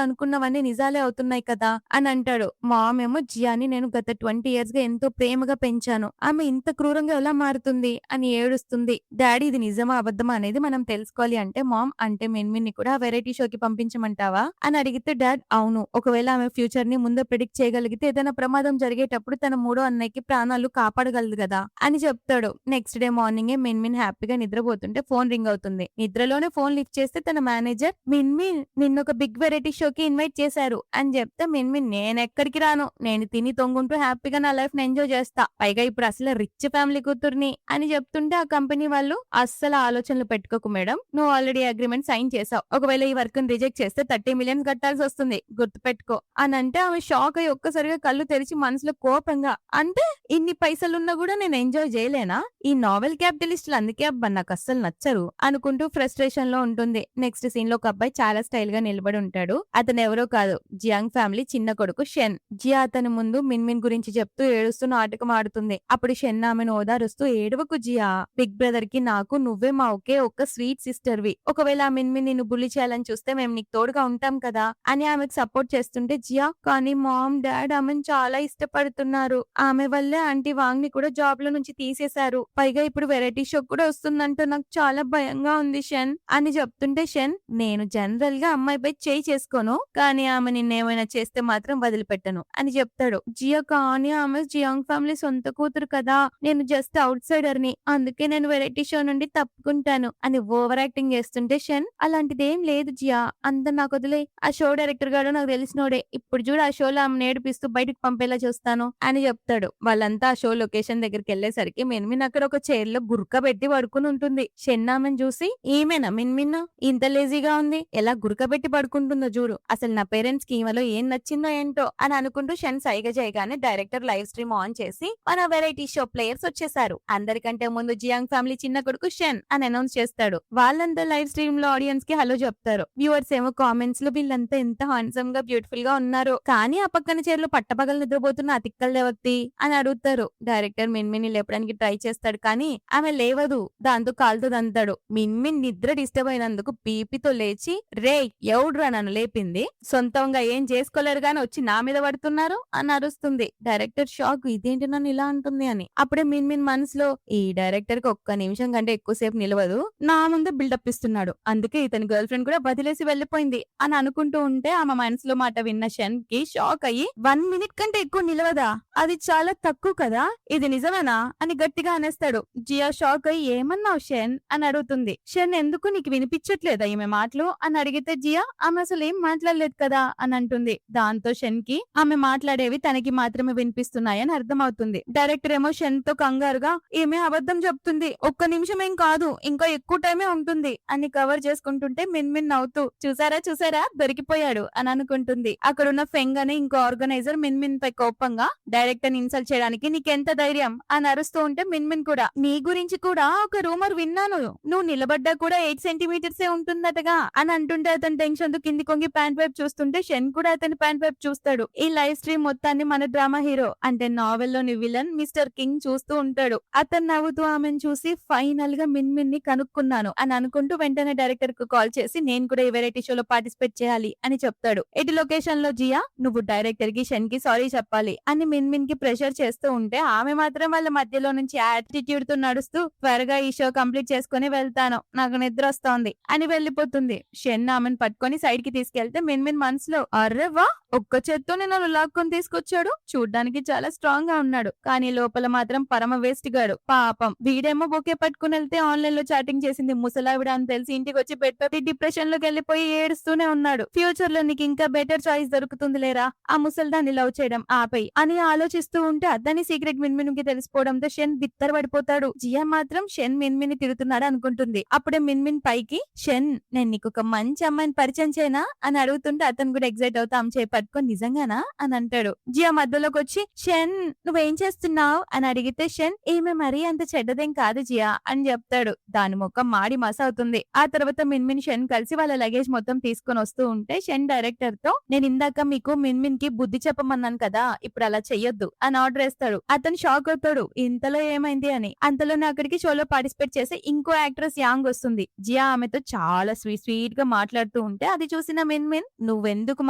అనుకున్నవన్నీ నిజాలే అవుతున్నాయి కదా అని అంటాడు. మామ్ ఏమో జియాని నేను గత 20 ఇయర్స్ గా ఎంతో ప్రేమగా పెంచాను, ఆమె ఇంత క్రూరంగా ఎలా మారుతుంది అని ఏడుస్తుంది. డాడీ ఇది నిజమా అబద్ధమా అనేది మనం తెలుసుకోవాలి అంటే మామ్ అంటే మిన్మిన్ ని కూడా వెరైటీ షోకి పంపించమంటావా అని అడిగితే డాడ్ అవును, ఒకవేళ ఆమె ఫ్యూచర్ ని ముందే ప్రిడిక్ట్ చేయగలిగితే ఏదైనా ప్రమాదం జరిగేటప్పుడు తన మూడో అన్నయ్యకి ప్రాణాలు కాపాడగలదు కదా అని చెప్తాడు. నెక్స్ట్ డే మార్నింగ్ మిన్మిన్ హ్యాపీగా నిద్రపోతుంటే ఫోన్ రింగ్ అవుతుంది. నిద్రలోనే ఫోన్ లిఫ్ట్ చేస్తే తన మేనేజర్ మిన్మిన్ నిన్నొక బిగ్ వెరైటీ షోకి ఇన్వైట్ చేశారు అని చెప్తే మిన్మిన్ నేనెక్కడికి రాను, నేను తిని తొంగుంటూ హ్యాపీగా నా లైఫ్ ని ఎంజాయ్ చేస్తా, పైగా ఇప్పుడు అసలు రిచ్ ఫ్యామిలీ కూతుర్ని అని చెప్తుంటే ఆ కంపెనీ వాళ్ళు అస్సలు ఆలోచనలు పెట్టుకోకు మేడం, నువ్వు ఆల్రెడీ అగ్రిమెంట్ సైన్ చేసావు, ఒకవేళ ఈ వర్క్ రిజెక్ట్ చేస్తే 30 మిలియన్స్ కట్టాల్సి వస్తుంది, గుర్తుపెట్టుకో అని అంటే ఆమె షాక్ అయ్యి ఒక్కసారిగా కళ్ళు తెరిచి మనసులో కోపంగా అంటే ఇన్ని పైసలున్నా కూడా నేను ఎంజాయ్ చేయలేనా, ఈ నావెల్ క్యాపిటలిస్టులు అందుకే అబ్బా నాకు అస్సలు నచ్చరు అనుకుంటూ ఫ్రస్ట్రేషన్ లో ఉంటుంది. నెక్స్ట్ సీన్ లో ఒక అబ్బాయి చాలా స్టైల్ గా నిలబడి ఉంటాడు. అతను ఎవరో కాదు, జియాంగ్ ఫ్యామిలీ చిన్న కొడుకు షెన్. జియా అతని ముందు మిన్మిన్ గురించి చెప్తూ ఏడుస్తూ నాటకం ఆడుతుంది. అప్పుడు షెన్ ఆమెను ఓదారుస్తూ ఏడవకు జియా, బిగ్ బ్రదర్ కి నాకు నువ్వే మా ఒకే ఒక్క స్వీట్ సిస్టర్ వి, ఒకవేళ ఆ మిన్మిన్ నిన్ను బుల్లి చేయాలని చూస్తే మేము నీకు తోడుగా ఉంటాం కదా అని ఆమెకు సపోర్ట్ చేస్తుంటే జియా కానీ మామ్ డాడ్ ఆమెను చాలా ఇష్టపడుతున్నారు, ఆమె వల్లే ఆంటీ వాంగ్ ని కూడా జాబ్ లో నుంచి తీసేశారు, పైగా ఇప్పుడు వెరైటీ షో కూడా వస్తుందంటే నాకు చాలా భయంగా ఉంది షెన్ అని చెప్తుంటే షెన్ నేను జనరల్ గా అమ్మాయిపై చేయి చేసుకోను, కానీ ఆమె నిన్నేమైనా చేస్తే మాత్రం వదిలిపెట్టను అని చెప్తాడు. జియా కానీ ఆమె జియాంగ్ ఫ్యామిలీ సొంత కూతురు కదా, నేను జస్ట్ అవుట్ సైడర్ ని, అందుకే నేను వెరైటీ షో నుండి తప్పుకుంటాను అని ఓవర్ యాక్టింగ్ చేస్తుంటే షెన్ అలాంటిదేం లేదు జియా, అంత నాకు వదిలే, ఆ షో డైరెక్టర్ గారు నాకు తెలిసినోడే, ఇప్పుడు చూడు ఆ షోలో ఆమె నేర్పిస్తూ బయటకు పంపేలా చూస్తాను అని చెప్తాడు. వాళ్ళంతా ఆ షో లొకేషన్ దగ్గరికి వెళ్లేసరికి మిన్మిన్ అక్కడ ఒక చైర్ లో గురక పెట్టి పడుకుని ఉంటుంది. షెన్ ఆమెను చూసి ఈమెనా మిన్మిన్, ఇంత లేజీగా ఉంది, ఎలా గురక పెట్టి పడుకుంటుందో చూడు, అసలు నా పేరెంట్స్ కి ఈమెలో ఏం నచ్చిందో ఏంటో అని అనుకుంటూ షెన్ సైగ చేయగానే డైరెక్టర్ లైవ్ స్ట్రీమ్ ఆన్ చేసి మన వెరైటీ షో ప్లేయర్స్ వచ్చేసారు. అందరికంటే ముందు జియాంగ్ ఫ్యామిలీ చిన్న కొడుకు షెన్ అని అనౌన్స్ చేస్తాడు. వాళ్ళంతా లైవ్ స్ట్రీమ్ లో ఆడియన్స్ కి హలో చెప్తారు. వ్యూవర్స్ ఏమో కామెంట్స్ లో వీళ్ళంతా ఎంత హ్యాండ్సమ్ గా బ్యూటిఫుల్ గా ఉన్నారు, కానీ ఆ పక్కన చైర్లో పట్టపగలు నిద్రపోతున్న ఆ తిక్కల దేవక్తి అని అడుగుతారు. డైరెక్టర్ మిన్మిన్ లేపడానికి ట్రై చేస్తాడు కానీ ఆమె లేవదు, దాంతో కాలుతో దంతాడు. మిన్మిన్ నిద్ర డిస్టర్బ్ అయినందుకు బీపీతో లేచి రే ఎవడ్రా నన్ను లేపింది, సొంతంగా ఏం చేసుకోలేరు గాని వచ్చి నా మీద పడుతున్నారు అని అరుస్తుంది. డైరెక్టర్ షాక్, ఇదేంటి నన్ను ఇలా అంటుంది అని. అప్పుడే మిన్మిన్ మనసులో ఈ డైరెక్టర్ కి ఒక్క నిమిషం కంటే ఎక్కువసేపు నిలవదు, నా ముందు బిల్డప్ ఇస్తున్నాడు, అందుకే ఇతని గర్ల్ ఫ్రెండ్ కూడా వదిలేసి వెళ్లిపోయింది అని అనుకుంటూ ఉంటే ఆమె మనసులో మాట విన్న షెన్ కి షాక్ అయ్యి 1 మినిట్ కంటే ఎక్కువ నిలవదా, అది చాలా తక్కువ కదా, ఇది నిజమేనా అని గట్టిగా అనేస్తాడు. జియా షాక్ అయ్యి ఏమన్నావు షెన్ అని అడుగుతుంది. షెన్ ఎందుకు నీకు వినిపించట్లేదా ఈమె మాటలు అని అడిగితే జియా ఆమె అసలు ఏం మాట్లాడలేదు కదా అని అంటుంది. దాంతో షెన్ కి ఆమె మాట్లాడేవి తనకి మాత్రమే వినిపిస్తున్నాయని అర్థమవుతుంది. డైరెక్టర్ ఏమో షెన్ తో కంగారుగా ఈమె అబద్ధం చెప్తుంది, ఒక్క నిమిషం ఏం కాదు ఇంకా ఎక్కువ టైమే ఉంటుంది అని కవర్ చేసుకుంటుంటే మిన్మిన్ నవ్వుతూ చూసారా చూసారా దొరికిపోయాడు అని అనుకుంటుంది. అక్కడున్న ఫెంగ్ అనే ఇంకో ఆర్గనైజర్ మిన్మిన్ పై కోపంగా డైరెక్టర్ ఇన్సల్ట్ చేయడానికి నీకెంత ధైర్యం అని అరుస్తూ ఉంటే మిన్మిన్ కూడా నీ గురించి కూడా ఒక రూమర్ విన్నాను, నువ్వు నిలబడ్డా కూడా 8 సెంటీమీటర్సే ఉంటుందటగా అని అంటుంటే అతను టెన్షన్ తో కింది కొంగి ప్యాంట్ వైపు చూస్తుంటే షెన్ కూడా అతని ప్యాంట్ వైపు చూస్తాడు. ఈ లైవ్ స్ట్రీమ్ మొత్తాన్ని మన డ్రామా హీరో అంటే నావెల్ లోని విలన్ మిస్టర్ కింగ్ చూస్తూ ఉంటాడు. అతను నవ్వుతూ ఆమెను చూసి ఫైనల్ గా మిన్మిన్ ని కనుక్కున్నాను అని అనుకుంటూ వెంటనే డైరెక్టర్ కు కాల్ చేసి నేను కూడా ఈ వెరైటీ షోలో పార్టిసిపేట్ చేయాలి అని చెప్తాడు. ఇటు లొకేషన్ లో జియా నువ్వు డైరెక్టర్ కి షెన్ కి సారీ చెప్పాలి అని మిన్మిన్ కి ప్రెషర్ చేస్తూ ఉంటే ఆమె మాత్రం వాళ్ళ మధ్యలో నుంచి యాటిట్యూడ్ తో నడుస్తూ త్వరగా ఈ షో కంప్లీట్ చేసుకుని వెళ్తాను, నాకు నిద్ర వస్తోంది అని వెళ్లిపోతుంది. షెన్ ఆమెను పట్టుకొని సైడ్ కి తీసుకెళ్తే మిన్మిన్ మనసులో అర్రే వా ఒక్క చేత్తో నన్ను లాక్కొని తీసుకొచ్చాడు, చూడ్డానికి చాలా స్ట్రాంగ్ గా ఉన్నాడు, కానీ లోపల మాత్రం పరమ వేస్ట్ గాడు, పాపం వీడేమో బొకే పట్టుకుని వెళ్తే ఆన్లైన్ లో చాటింగ్ చేసింది ముసలావిడ అని తెలిసి ఇంటికి వచ్చి పెట్టి డిప్రెషన్ లోకి వెళ్లిపోయి ఏడుస్తూనే ఉన్నాడు, ఫ్యూచర్ లో నీకు ఇంకా బెటర్ చాయిస్ దొరుకుతుంది లేరా, ఆ ముసల్దాన్ని లవ్ చేయడం ఆపై అని ఆలోచిస్తూ ఉంటే అతని సీక్రెట్ మిన్మిన్ కి తెలిసిపోవడంతో షెన్ బిత్తర పడిపోతాడు. జియా మాత్రం షెన్ మిన్మిన్ తిరుగుతున్నాడు అనుకుంటుంది. అప్పుడే మిన్మిన్ పైకి షెన్ నేను నీకు ఒక మంచి అమ్మాయిని పరిచయం చేయనా అని అడుగుతుంటే అతను కూడా ఎగ్జైట్ అవుతా ఆమె చేయి పట్టుకొని నిజంగానా అని అంటాడు. జియా మధ్యలోకి వచ్చి షెన్ నువ్వేం చేస్తున్నావు అని అడిగితే షెన్ ఈ ఈమె మరీ అంత చెడ్డదేం కాదు జియా అని చెప్తాడు. దాని ముఖం మాడి మసవుతుంది. ఆ తర్వాత మిన్మిన్ షన్ కలిసి వాళ్ళ లగేజ్ మొత్తం తీసుకొని వస్తూ ఉంటే షన్ డైరెక్టర్ తో నేను ఇందాక మీకు మిన్మిన్ కి బుద్ధి చెప్పమన్నాను కదా, ఇప్పుడు అలా చెయ్యొద్దు అని ఆర్డర్ వేస్తాడు. అతను షాక్ అవుతాడు, ఇంతలో ఏమైంది అని. అంతలోనే అక్కడికి షోలో పార్టిసిపేట్ చేసే ఇంకో యాక్ట్రెస్ యాంగ్ వస్తుంది. జియా ఆమెతో చాలా స్వీట్ గా మాట్లాడుతూ ఉంటే అది చూసిన మిన్మిన్ నువ్వెందుకు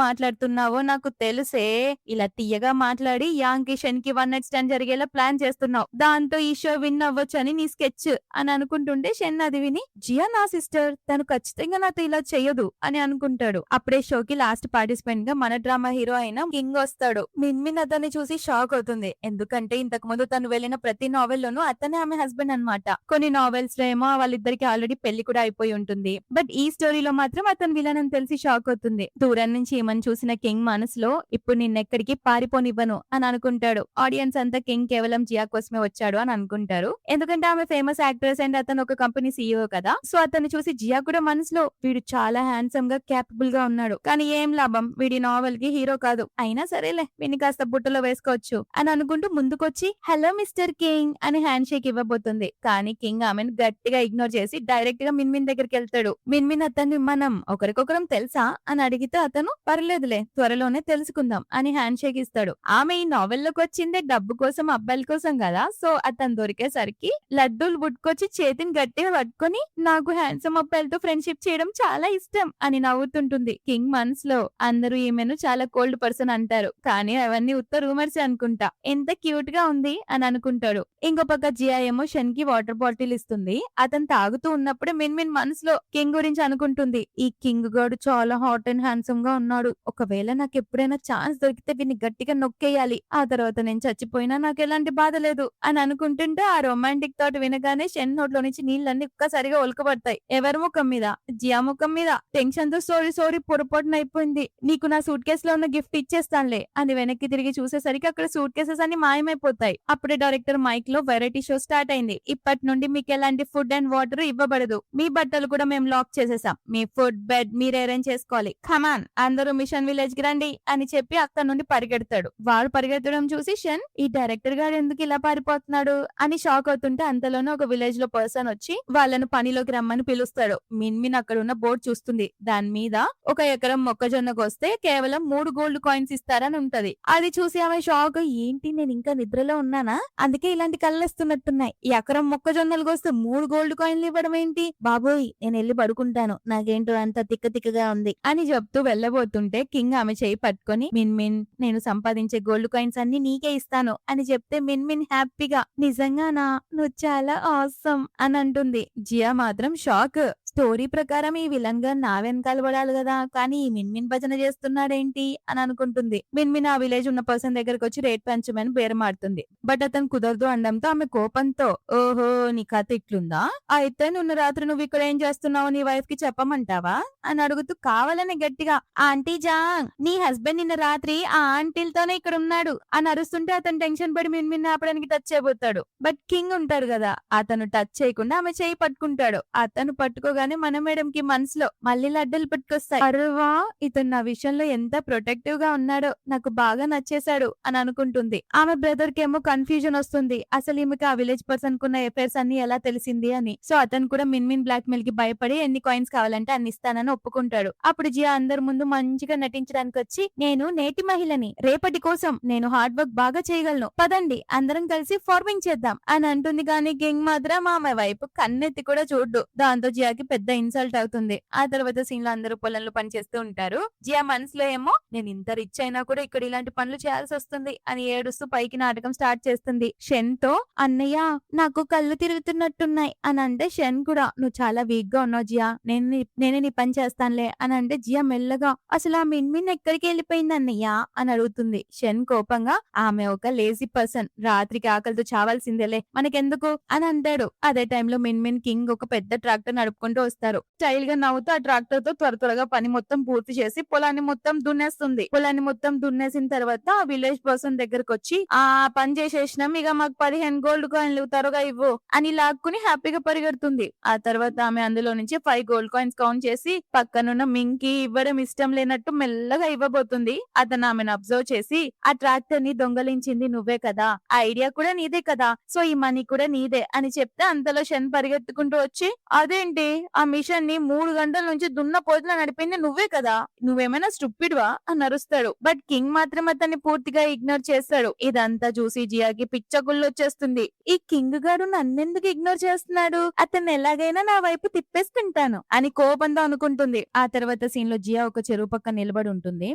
మాట్లాడుతున్నావో నాకు తెలుసే, ఇలా తీయగా మాట్లాడి యాంగ్ కి షన్ కి వన్ నైట్ స్టాండ్ జరిగేలా ప్లాన్ చేస్తున్నావు, దాంతో ఈ షో విన్ అవ్వచ్చు అని నీ స్కెచ్ అని అనుకుంటుంటే షన్ అది విని జియా నా సిస్టర్, తను ఖచ్చితంగా నాతో ఇలా చెయ్యదు అని అనుకుంటాడు. అప్పుడే షోకి లాస్ట్ పార్టిసిపెంట్ గా మన డ్రామా హీరో అయిన కింగ్ వస్తాడు. మిన్మిన్ అతన్ని చూసి షాక్ అవుతుంది, ఎందుకంటే ఇంతకు ముందు తను వెళ్ళిన ప్రతి నావెల్ లోనూ అతనే ఆమె హస్బెండ్ అన్నమాట. కొన్ని నావెల్స్ లో ఏమో వాళ్ళిద్దరికి ఆల్రెడీ పెళ్లి కూడా అయిపోయి ఉంటుంది. బట్ ఈ స్టోరీలో మాత్రం అతను విలన్ అని తెలిసి షాక్ అవుతుంది. దూరం నుంచి ఈమెను చూసిన కింగ్ మనసులో ఇప్పుడు నిన్నెక్కడికి పారిపోనివ్వను అని అనుకుంటాడు. ఆడియన్స్ అంతా కింగ్ కేవలం జియా కోసమే వచ్చాడు అని అనుకుంటారు, ఎందుకంటే ఆమె ఫేమస్ యాక్ట్రెస్ అండ్ అతను ఒక కంపెనీ సీఈఓ కదా. సో అతన్ని చూసి జియా కూడా మనసులో వీడు చాలా హ్యాండ్సమ్ గా క్యాపబుల్ గా ఉన్నాడు, కానీ ఏం లాభం వీడి నావెల్ కి హీరో కాదు, అయినా సరేలే వీని కాస్త బుట్టలో వేసుకోవచ్చు అని అనుకుంటూ ముందుకొచ్చి హలో మిస్టర్ కింగ్ అని హ్యాండ్ షేక్ ఇవ్వబోతుంది. కానీ కింగ్ ఆమెను గట్టిగా ఇగ్నోర్ చేసి డైరెక్ట్ గా మిన్మిన్ దగ్గరికి వెళ్తాడు. మిన్మిన్ అతన్ని మనం ఒకరికొకరం తెలుసా అని అడిగితే అతను పర్లేదులే త్వరలోనే తెలుసుకుందాం అని హ్యాండ్ షేక్ ఇస్తాడు. ఆమె ఈ నావెల్లోకి వచ్చిందే డబ్బు కోసం, అబ్బాయిల కోసం కదా. సో అతను దొరికేసరికి లడ్డూలు బుట్టుకొచ్చి చేతిని గట్టిగా పట్టుకొని నాకు హ్యాండ్సమ్ అబ్బాయిలతో ఫ్రెండ్షిప్ చేయడం చాలా ఇష్టం అని నవ్వుతుంటుంది. కింగ్ మనసులో అందరూ ఈమెను చాలా కోల్డ్ పర్సన్ అంటారు, కానీ అవన్నీ ఉత్త రూమర్స్ అనుకుంటా, ఎంత క్యూట్ గా ఉంది అని అనుకుంటాడు. ఇంకో పక్క జియా ఏమో షన్ కి వాటర్ బాటిల్ ఇస్తుంది. అతను తాగుతూ ఉన్నప్పుడే మిన్మిన్ మనసులో కింగ్ గురించి అనుకుంటుంది, ఈ కింగ్ గాడు చాలా హాట్ అండ్ హ్యాండ్సమ్ గా ఉన్నాడు, ఒకవేళ నాకు ఎప్పుడైనా ఛాన్స్ దొరికితే వీన్ని గట్టిగా నొక్కేయాలి, ఆ తర్వాత నేను చచ్చిపోయినా నాకు ఎలాంటి బాధ లేదు అని అనుకుంటుంటే ఆ రొమాంటిక్ థాట్ వినగానే షన్ నోట్లో నుంచి నీళ్ళన్నీ ఒక్కసారిగా ఒలకబడతాయి. ఎవరి ముఖం మీద? జియా ముఖం మీద. టెన్షన్ తో సారీ పొరపాటున అయిపోయింది, నీకు నా సూట్ కేస్ లో ఉన్న గిఫ్ట్ ఇచ్చేస్తానులే అని వెనక్కి తిరిగి చూసేసరికి అక్కడ సూట్ కేసెస్ అన్ని మాయమైపోతాయి. అప్పుడే డైరెక్టర్ మైక్ లో వెరైటీ షో స్టార్ట్ అయింది. ఇప్పటి నుండి మీకు ఎలాంటి ఫుడ్ అండ్ వాటర్ ఇవ్వబడదు, మీ బట్టలు కూడా మేము లాక్ చేసేసాం, మీ ఫుడ్ బెడ్ మీరు అరేంజ్ చేసుకోవాలి, కమాన్ అందరూ మిషన్ విలేజ్ కి రండి అని చెప్పి అక్కడ నుండి పరిగెడతాడు. వాడు పరిగెత్తడం చూసి షన్ ఈ డైరెక్టర్ గారు ఎందుకు ఇలా పారిపోతున్నాడు అని షాక్ అవుతుంటే అంతలోనే ఒక విలేజ్ లో పర్సన్ వచ్చి వాళ్ళను పనిలోకి రమ్మని పిలుస్తాడు. మిన్మిన్ అక్కడ ఉన్న బోర్డు చూస్తుంది, దాని మీద 1 ఎకరం మొక్కజొన్నకు వస్తే కేవలం 3 గోల్డ్ కాయిన్స్ ఇస్తారని ఉంటది. అది చూసి ఆమె షాక్, ఏంటి నేను ఇంకా నిద్రలో ఉన్నానా, అందుకే ఇలాంటి కళ్ళొస్తున్నట్టున్నాయి, ఈ ఎకరం మొక్కజొన్నలకు వస్తే 3 గోల్డ్ కాయిన్లు ఇవ్వడం ఏంటి, బాబోయ్ నేను వెళ్ళి పడుకుంటాను, నాకేంటో అంత తిక్కగా ఉంది అని చెప్తూ వెళ్ళబోతుంటే కింగ్ ఆమె చేయి పట్టుకొని మిన్మిన్ నేను సంపాదించే గోల్డ్ కాయిన్స్ అన్ని నీకే ఇస్తాను అని చెప్తే మిన్మిన్ హ్యాపీగా నిజంగానా నువ్వు చాలా ఆసమ్ అని అంటుంది. జియా మాత్రం షాక్, స్టోరీ ప్రకారం ఈ విలన్ గా నా వెనకాల పడాలి కదా, కానీ ఈ మిన్మిన్ భజన చేస్తున్నాడేంటి అని అనుకుంటుంది. మిన్మిన్ ఆ విలేజ్ ఉన్న పర్సన్ దగ్గరకు వచ్చి రేట్ పెంచమని బేరమాడుతుంది. బట్ అతను కుదరదు అనడంతో ఆమె కోపంతో ఓహో నీ కథ ఇట్లుందా, అయితే నిన్న రాత్రి నువ్వు ఇక్కడ ఏం చేస్తున్నావు నీ వైఫ్ కి చెప్పమంటావా అని అడుగుతూ కావాలని గట్టిగా ఆంటీ జాంగ్ నీ హస్బెండ్ నిన్న రాత్రి ఆ ఆంటీలతోనే ఇక్కడ ఉన్నాడు అని అరుస్తుంటే అతను టెన్షన్ పడి మిన్మిన్ ఆపడానికి టచ్ చేయబోతాడు. బట్ కింగ్ ఉంటాడు కదా, అతను టచ్ చేయకుండా ఆమె చేయి పట్టుకుంటాడు. అతను పట్టుకోగానే మన మేడం కి మనసులో మళ్ళీ లడ్డూలు పట్టుకొస్తాయి, అరువా ఇతను నా విషయంలో ఎంత ప్రొటెక్టివ్ గా ఉన్నాడో నాకు బాగా నచ్చేశాడు అని అనుకుంటుంది. ఆమె బ్రదర్ కి ఏమో కన్ఫ్యూజన్ వస్తుంది, అసలు ఈమెకి ఆ విలేజ్ పర్సన్ కున్న ఎఫైర్స్ అన్ని ఎలా తెలిసింది అని. సో అతను కూడా మిన్మిన్ బ్లాక్ మెయిల్ కి భయపడి ఎన్ని కాయిన్స్ కావాలంటే అన్ని ఇస్తానని ఒప్పుకుంటాడు. అప్పుడు జియా అందరి ముందు మంచిగా నటించడానికి వచ్చి నేను నేటి మహిళని, రేపటి కోసం నేను హార్డ్ వర్క్ బాగా చేయగలను, పదండి అందరం కలిసి ఫార్మింగ్ చేద్దాం అని అంటుంది. కానీ కింగ్ మాత్రం ఆమె వైపు కన్నెత్తి కూడా చూడ్డు. దాంతో జియాకి పెద్ద ఇన్సల్ట్ అవుతుంది. ఆ తర్వాత సీన్ లో అందరూ పొలంలో పని చేస్తూ ఉంటారు. జియా మనసులో ఏమో నేను ఇంత రిచ్ అయినా కూడా ఇక్కడ ఇలాంటి పనులు చేయాల్సి వస్తుంది అని ఏడుస్తూ పైకి నాటకం స్టార్ట్ చేస్తుంది. షన్ తో అన్నయ్య నాకు కళ్ళు తిరుగుతున్నట్టున్నాయి అని అంటే షన్ కూడా నువ్వు చాలా వీక్ గా ఉన్నావు జియా, నేనే నీ పని చేస్తానులే అని అంటే జియా మెల్లగా అసలు ఆ మిన్మిన్ ఎక్కడికి వెళ్ళిపోయింది అన్నయ్య అని అడుగుతుంది. షన్ కోపంగా ఆమె ఒక లేజీ పర్సన్, రాత్రికి ఆకలితో చావాల్సిందేలే మనకెందుకు అని అంటాడు. అదే టైంలో మిన్మిన్ కింగ్ ఒక పెద్ద ట్రాక్టర్ నడుపుకుంటూ వస్తారు. స్టైల్ గా నవ్వుతూ ఆ ట్రాక్టర్ తో త్వరగా పని మొత్తం పూర్తి చేసి పొలాన్ని మొత్తం దున్నేస్తారు. వస్తుంది. పొలాన్ని మొత్తం దున్నేసిన తర్వాత ఆ విలేజ్ పర్సన్ దగ్గరకు వచ్చి ఆ పని చేసేసినాం, ఇక మాకు 15 గోల్డ్ కాయిన్లు త్వరగా ఇవ్వు అని లాక్కుని హ్యాపీగా పరిగెడుతుంది. ఆ తర్వాత ఆమె అందులో నుంచి 5 గోల్డ్ కాయిన్స్ కౌంట్ చేసి పక్కనున్న మింకి ఇవ్వడం ఇష్టం లేనట్టు మెల్లగా ఇవ్వబోతుంది. అతను ఆమెను అబ్జర్వ్ చేసి ఆ ట్రాక్టర్ ని దొంగలించింది నువ్వే కదా, ఆ ఐడియా కూడా నీదే కదా, సో ఈ మనీ కూడా నీదే అని చెప్తే అంతలో షన్ పరిగెత్తుకుంటూ వచ్చి అదేంటి ఆ మిషన్ ని 3 గంటల నుంచి దున్న పోతులా నడిపింది నువ్వే కదా, నువ్వేమైనా స్టూపిడ్వా అని అరుస్తాడు. బట్ కింగ్ మాత్రం అతన్ని పూర్తిగా ఇగ్నోర్ చేస్తాడు. ఇదంతా చూసి జియాకి పిచ్చగుళ్ళొచ్చేస్తుంది. ఈ కింగ్ గారు నన్నెందుకు ఇగ్నోర్ చేస్తున్నాడు, అతన్ని ఎలాగైనా నా వైపు తిప్పేసుకుంటాను అని కోపంతో అనుకుంటుంది. ఆ తర్వాత సీన్ లో జియా ఒక చెరువు పక్క నిలబడి ఉంటుంది.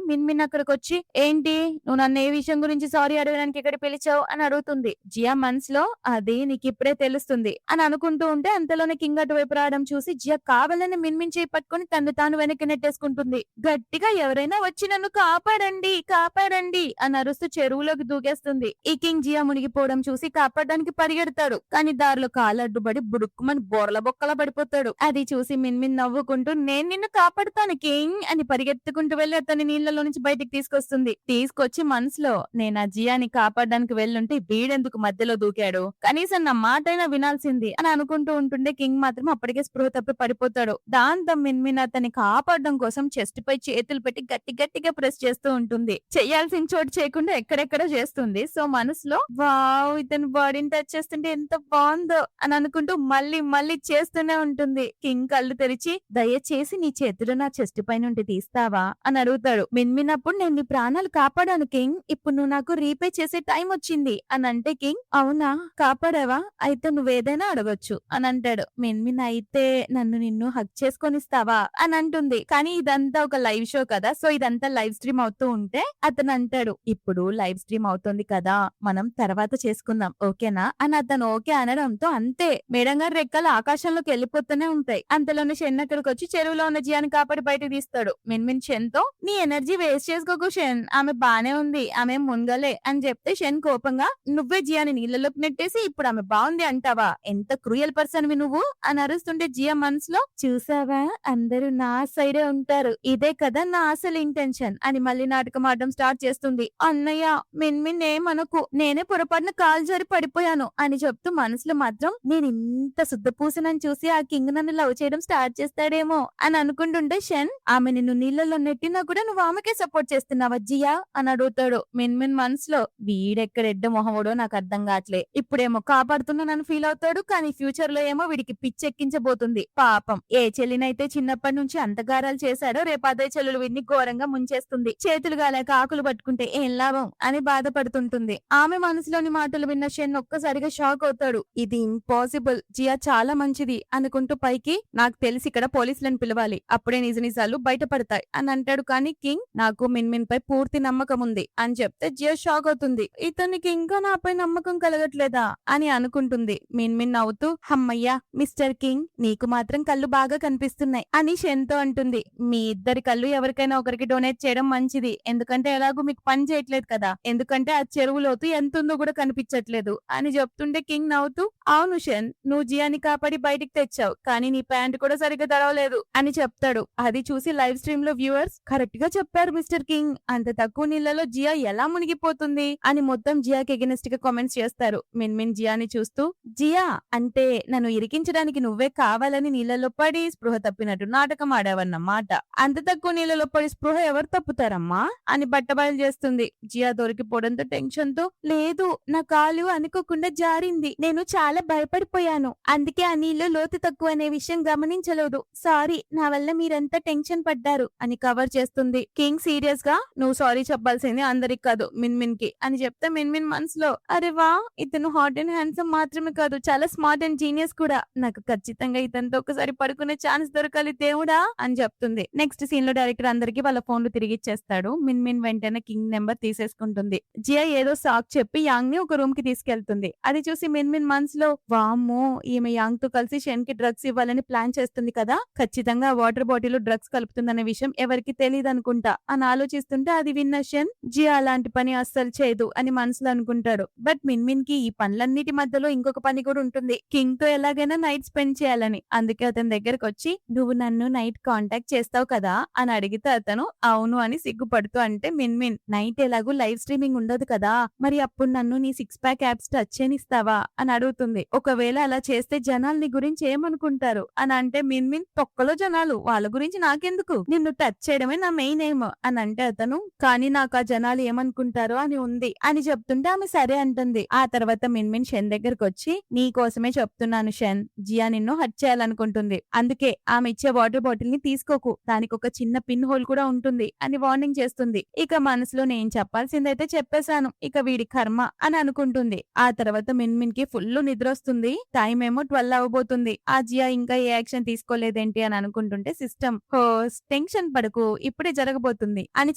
మిన్మిన్ అక్కడికి వచ్చి ఏంటి నువ్వు నన్ను ఏ విషయం గురించి సారీ అడగడానికి ఇక్కడ పిలిచావు అని అడుగుతుంది. జియా మనసులో అది నీకు ఇప్పుడే తెలుస్తుంది అని అనుకుంటూ ఉంటే అంతలోనే కింగ్ అటువైపు రావడం చూసి జియా కావాలని మిన్మిన్ చేయి పట్టుకుని తను తాను వెనక్కి నెట్టేసుకుంటుంది. గట్టిగా ఎవరైనా వచ్చి నన్ను కాపాడండి కాపాడండి అని అరుస్తూ చెరువులోకి దూకేస్తుంది. ఈ కింగ్ జియా మునిగిపోవడం చూసి కాపాడడానికి పరిగెడతాడు. కానీ దారిలో కాలు అడ్డుపడి బుడుక్కుమని బోర్ల బొక్కలా పడిపోతాడు. అది చూసి మిన్మిన్ నవ్వుకుంటూ నేను నిన్ను కాపాడుతాను కింగ్ అని పరిగెత్తుకుంటూ వెళ్లి అతని నీళ్లలో నుంచి బయటికి తీసుకొస్తుంది. తీసుకొచ్చి మనసులో నేను ఆ జియాని కాపాడడానికి వెళ్ళుంటే వీడెందుకు మధ్యలో దూకాడు, కనీసం నా మాటైనా వినాల్సింది అని అనుకుంటూ ఉంటుండే కింగ్ మాత్రం అప్పటికే స్పృహ తప్పి పడిపోతాడు. దాంతో మిన్మిన్ అతన్ని కాపాడడం కోసం చెస్ట్ పై చేతులు పెట్టి గట్టి గట్టిగా ప్రెస్ చేస్తూ ఉంటుంది. చెయ్యాల్సిన చోటు చేయకుండా ఎక్కడెక్కడ చేస్తుంది. సో మనసులో వావ్ ఇతని బాడీని టచ్ చేస్తుంటే ఎంత బాగుందో అని అనుకుంటూ మళ్ళీ మళ్ళీ చేస్తూనే ఉంటుంది. కింగ్ కళ్ళు తెరిచి దయచేసి నీ చేతులు నా చెస్ట్ పై నుండి తీస్తావా అని అడుగుతాడు. మిన్మిన్ అప్పుడు నేను నీ ప్రాణాలు కాపాడాను కింగ్, ఇప్పుడు నువ్వు నాకు రీపే చేసే టైం వచ్చింది అని అంటే కింగ్ అవునా కాపాడావా, అయితే నువ్వేదైనా అడగొచ్చు అని అంటాడు. మిన్మిన్ అయితే నన్ను నిన్ను హక్ చేసుకొనిస్తావా అని అంటుంది. కానీ ఇదంతా ఒక లైవ్ షో కదా, సో ఇదంతా లైవ్ స్ట్రీమ్ అవుతూ ఉంటే అతను అంటాడు ఇప్పుడు లైవ్ స్ట్రీమ్ అవుతుంది కదా మనం తర్వాత చేసుకుందాం ఓకేనా అని అతను ఓకే అనడంతో అంతే మేడం గారి రెక్కలు ఆకాశంలోకి వెళ్ళిపోతూనే ఉంటాయి. అంతలోనే షెన్ అక్కడికి వచ్చి చెరువులో ఉన్న జియాని కాపాడి బయట తీస్తాడు. మిన్మిన్ షెన్ తో నీ ఎనర్జీ వేస్ట్ చేసుకోకు షెన్, ఆమె బానే ఉంది, ఆమె మునగలే అని చెప్తే షెన్ కోపంగా నువ్వే జియాని నీళ్ళలోకి నెట్టేసి ఇప్పుడు ఆమె బాగుంది అంటావా, ఎంత క్రూయల్ పర్సన్ వి నువ్వు అని అరుస్తుంటే జియా మనసులో చూసావా అందరూ నా సైడే ఉంటారు, ఇదే కదా నా అసలు ఇంటెన్షన్ అని మళ్ళీ నాటకం ఆడడం స్టార్ట్ చేస్తుంది. అన్నయ్య మిన్మిన్ ఏమనకు, నేనే పొరపాటున కాలు జారి పడిపోయాను అని చెప్తూ మనసులో మాత్రం నేను ఇంత శుద్ధ పూసనని చూసి ఆ కింగ్ నన్ను లవ్ చేయడం స్టార్ట్ చేస్తాడేమో అని అనుకుంటుంటే షన్ ఆమె నిన్ను నీళ్ళలో నెట్టినా కూడా నువ్వు ఆమెకే సపోర్ట్ చేస్తున్నావా జియా అని అడుగుతాడు. మిన్మిన్ మనసులో వీడెక్కడ ఎడ్డ మొహముడో నాకు అర్థం కావట్లే, ఇప్పుడేమో కాపాడుతున్నా నన్ను ఫీల్ అవుతాడు, కానీ ఫ్యూచర్ లో ఏమో వీడికి పిచ్చెక్కించబోతుంది. పాపం ఏ చెల్లినైతే చిన్నప్పటి నుంచి అంతగారాలు చేశాడో రేపు అదే చెల్లెలు వీడిని ఘోరంగా ముంచేస్తుంది. చేతులు గాలేక ఆకులు పట్టుకుంటే ఏం లాభం అని బాధపడుతుంటుంది. ఆమె మనసులోని మాటలు విన్న షెన్ ఒక్కసారిగా షాక్ అవుతాడు. ఇది ఇంపాసిబుల్, జియా చాలా మంచిది అనుకుంటూ పైకి నాకు తెలిసి ఇక్కడ పోలీసులను పిలవాలి, అప్పుడే నిజ నిజాలు బయటపడతాయి అని అంటాడు. కానీ కింగ్ నాకు మిన్మిన్ పై పూర్తి నమ్మకం ఉంది అని చెప్తే జియా షాక్ అవుతుంది. ఇతనికి ఇంకా నాపై నమ్మకం కలగట్లేదా అని అనుకుంటుంది. మిన్మిన్ నవ్వుతూ హమ్మయ్యా మిస్టర్ కింగ్ నీకు మాత్రం కళ్ళు బాగా కనిపిస్తున్నాయి అని షెన్ తో అంటుంది. మీ ఇద్దరి కళ్ళు ఎవరికైనా ఒకరికి డొనేట్ చేయడం మంచిది, ఎందుకంటే ఎలాగో మీకు పని చేయట్లేదు కదా, ఎందుకంటే ఆ చెరువు లోతు ఎంత ఉందో కూడా కనిపించట్లేదు అని చెప్తుంటే కింగ్ నవ్వుతూ అవును షెన్ నువ్వు జియాని కాపాడి బయటికి తెచ్చావు, కానీ నీ ప్యాంట్ కూడా సరిగ్గా తడవలేదు అని చెప్తాడు. అది చూసి లైవ్ స్ట్రీమ్ లో వ్యూవర్స్ కరెక్ట్ గా చెప్పారు మిస్టర్ కింగ్, అంత తక్కువ నీళ్లలో జియా ఎలా మునిగిపోతుంది అని మొత్తం జియాకి ఎగెనిస్ట్ గా కామెంట్స్ చేస్తారు. మిన్మిన్ జియాని చూస్తూ జియా అంటే నన్ను ఇరికించడానికి నువ్వే కావాలని నీళ్లలో పడి స్పృహ తప్పినట్టు నాటకం ఆడావన్నమాట, అంత తక్కువ నీళ్లలో పడి స్పృహ ఎవరు తప్పుతారమ్మా అని బట్టబయలు చేస్తుంది. జియా దొరికిపోవడంతో టెన్షన్ తో లేదు నా కాలు అనుకోకుండా జారింది, నేను చాలా భయపడిపోయాను, అందుకే ఆ నీళ్లు లోతు తక్కువ అనే విషయం గమనించలేదు, సారీ నా వల్ల మీరంతా టెన్షన్ పడ్డారు అని కవర్ చేస్తుంది. కింగ్ సీరియస్ గా నువ్వు సారీ చెప్పాల్సింది అందరికి కాదు మిన్మిన్ కి అని చెప్తే మిన్మిన్ మనసులో అరే వా ఇతను హాట్ అండ్ హ్యాండ్సమ్ మాత్రమే కాదు చాలా స్మార్ట్ అండ్ జీనియస్ కూడా, నాకు ఖచ్చితంగా ఇతనితో ఒకసారి పడుకునే ఛాన్స్ దొరకాలి దేవుడా అని చెప్తుంది. నెక్స్ట్ సీన్ లో డైరెక్టర్ అందరికి వాళ్ళ ఫోన్లు తిరిగి ఇచ్చేస్తాడు. మిన్మిన్ వెంటనే కింగ్ నెంబర్ తీసేసుకుంటుంది. జియా ఏదో సాక్ చెప్పి యాంగ్ ని ఒక రూమ్ కి తీసుకెళ్తుంది. అది చూసి మిన్మిన్ మనసులో వామ్మో ఈమె యాంగ్ తో కలిసి షెన్ కి డ్రగ్స్ ఇవ్వాలని ప్లాన్ చేస్తుంది కదా, ఖచ్చితంగా వాటర్ బాటిల్ డ్రగ్స్ కలుపుతుందనే విషయం ఎవరికి తెలియదు అనుకుంటా అని ఆలోచిస్తుంటే అది విన్న షెన్ జియా అలాంటి పని అస్సలు చేయదు అని మనసులో అనుకుంటాడు. బట్ మిన్మిన్ కి ఈ పనులన్నిటి మధ్యలో ఇంకొక పని కూడా ఉంటుంది, కింగ్ తో ఎలాగైనా నైట్ స్పెండ్ చేయాలని. అందుకే అతని దగ్గరకు వచ్చి నువ్వు నన్ను నైట్ కాంటాక్ట్ చేస్తావు కదా అని అడిగితే అతను అవును చెప్పను అని సిగ్గుపడుతూ అంటే మిన్మిన్ నైట్ ఎలాగూ లైవ్ స్ట్రీమింగ్ ఉండదు కదా, మరి అప్పుడు నన్ను నీ 6 ప్యాక్ యాప్స్ టచ్ చేయనిస్తావా అని అడుగుతుంది. ఒకవేళ అలా చేస్తే జనాలు నీ గురించి ఏమనుకుంటారు అని అంటే మిన్మిన్ తొక్కలో జనాలు వాళ్ళ గురించి నాకెందుకు, నిన్ను టచ్ చేయడమే నా మెయిన్ ఎయిమ్ అని అంటే అతను కానీ నాకు ఆ జనాలు ఏమనుకుంటారో అని ఉంది అని చెప్తుంటే ఆమె సరే అంటుంది. ఆ తర్వాత మిన్మిన్ షెన్ దగ్గరకు వచ్చి నీ కోసమే చెప్తున్నాను షెన్, జియా నిన్ను హట్ చేయాలనుకుంటుంది, అందుకే ఆమె ఇచ్చే వాటర్ బాటిల్ ని తీసుకోకు, దానికి ఒక చిన్న పిన్ హోల్ కూడా ఉంటుంది అని వార్నింగ్ చేస్తుంది. ఇక మనసులో నేను చెప్పాల్సిందైతే చెప్పేశాను, ఇక వీడి కర్మ అని అనుకుంటుంది. ఆ తర్వాత మిన్మిన్ కి ఫుల్ నిద్ర వస్తుంది. టైం ఏమో 12 అవ్వబోతుంది. ఆ జియా ఇంకా ఏ యాక్షన్ తీసుకోలేదేంటి అని అనుకుంటుంటే సిస్టమ్ హోస్ట్ టెన్షన్ పడకు ఇప్పుడే జరగబోతుంది అని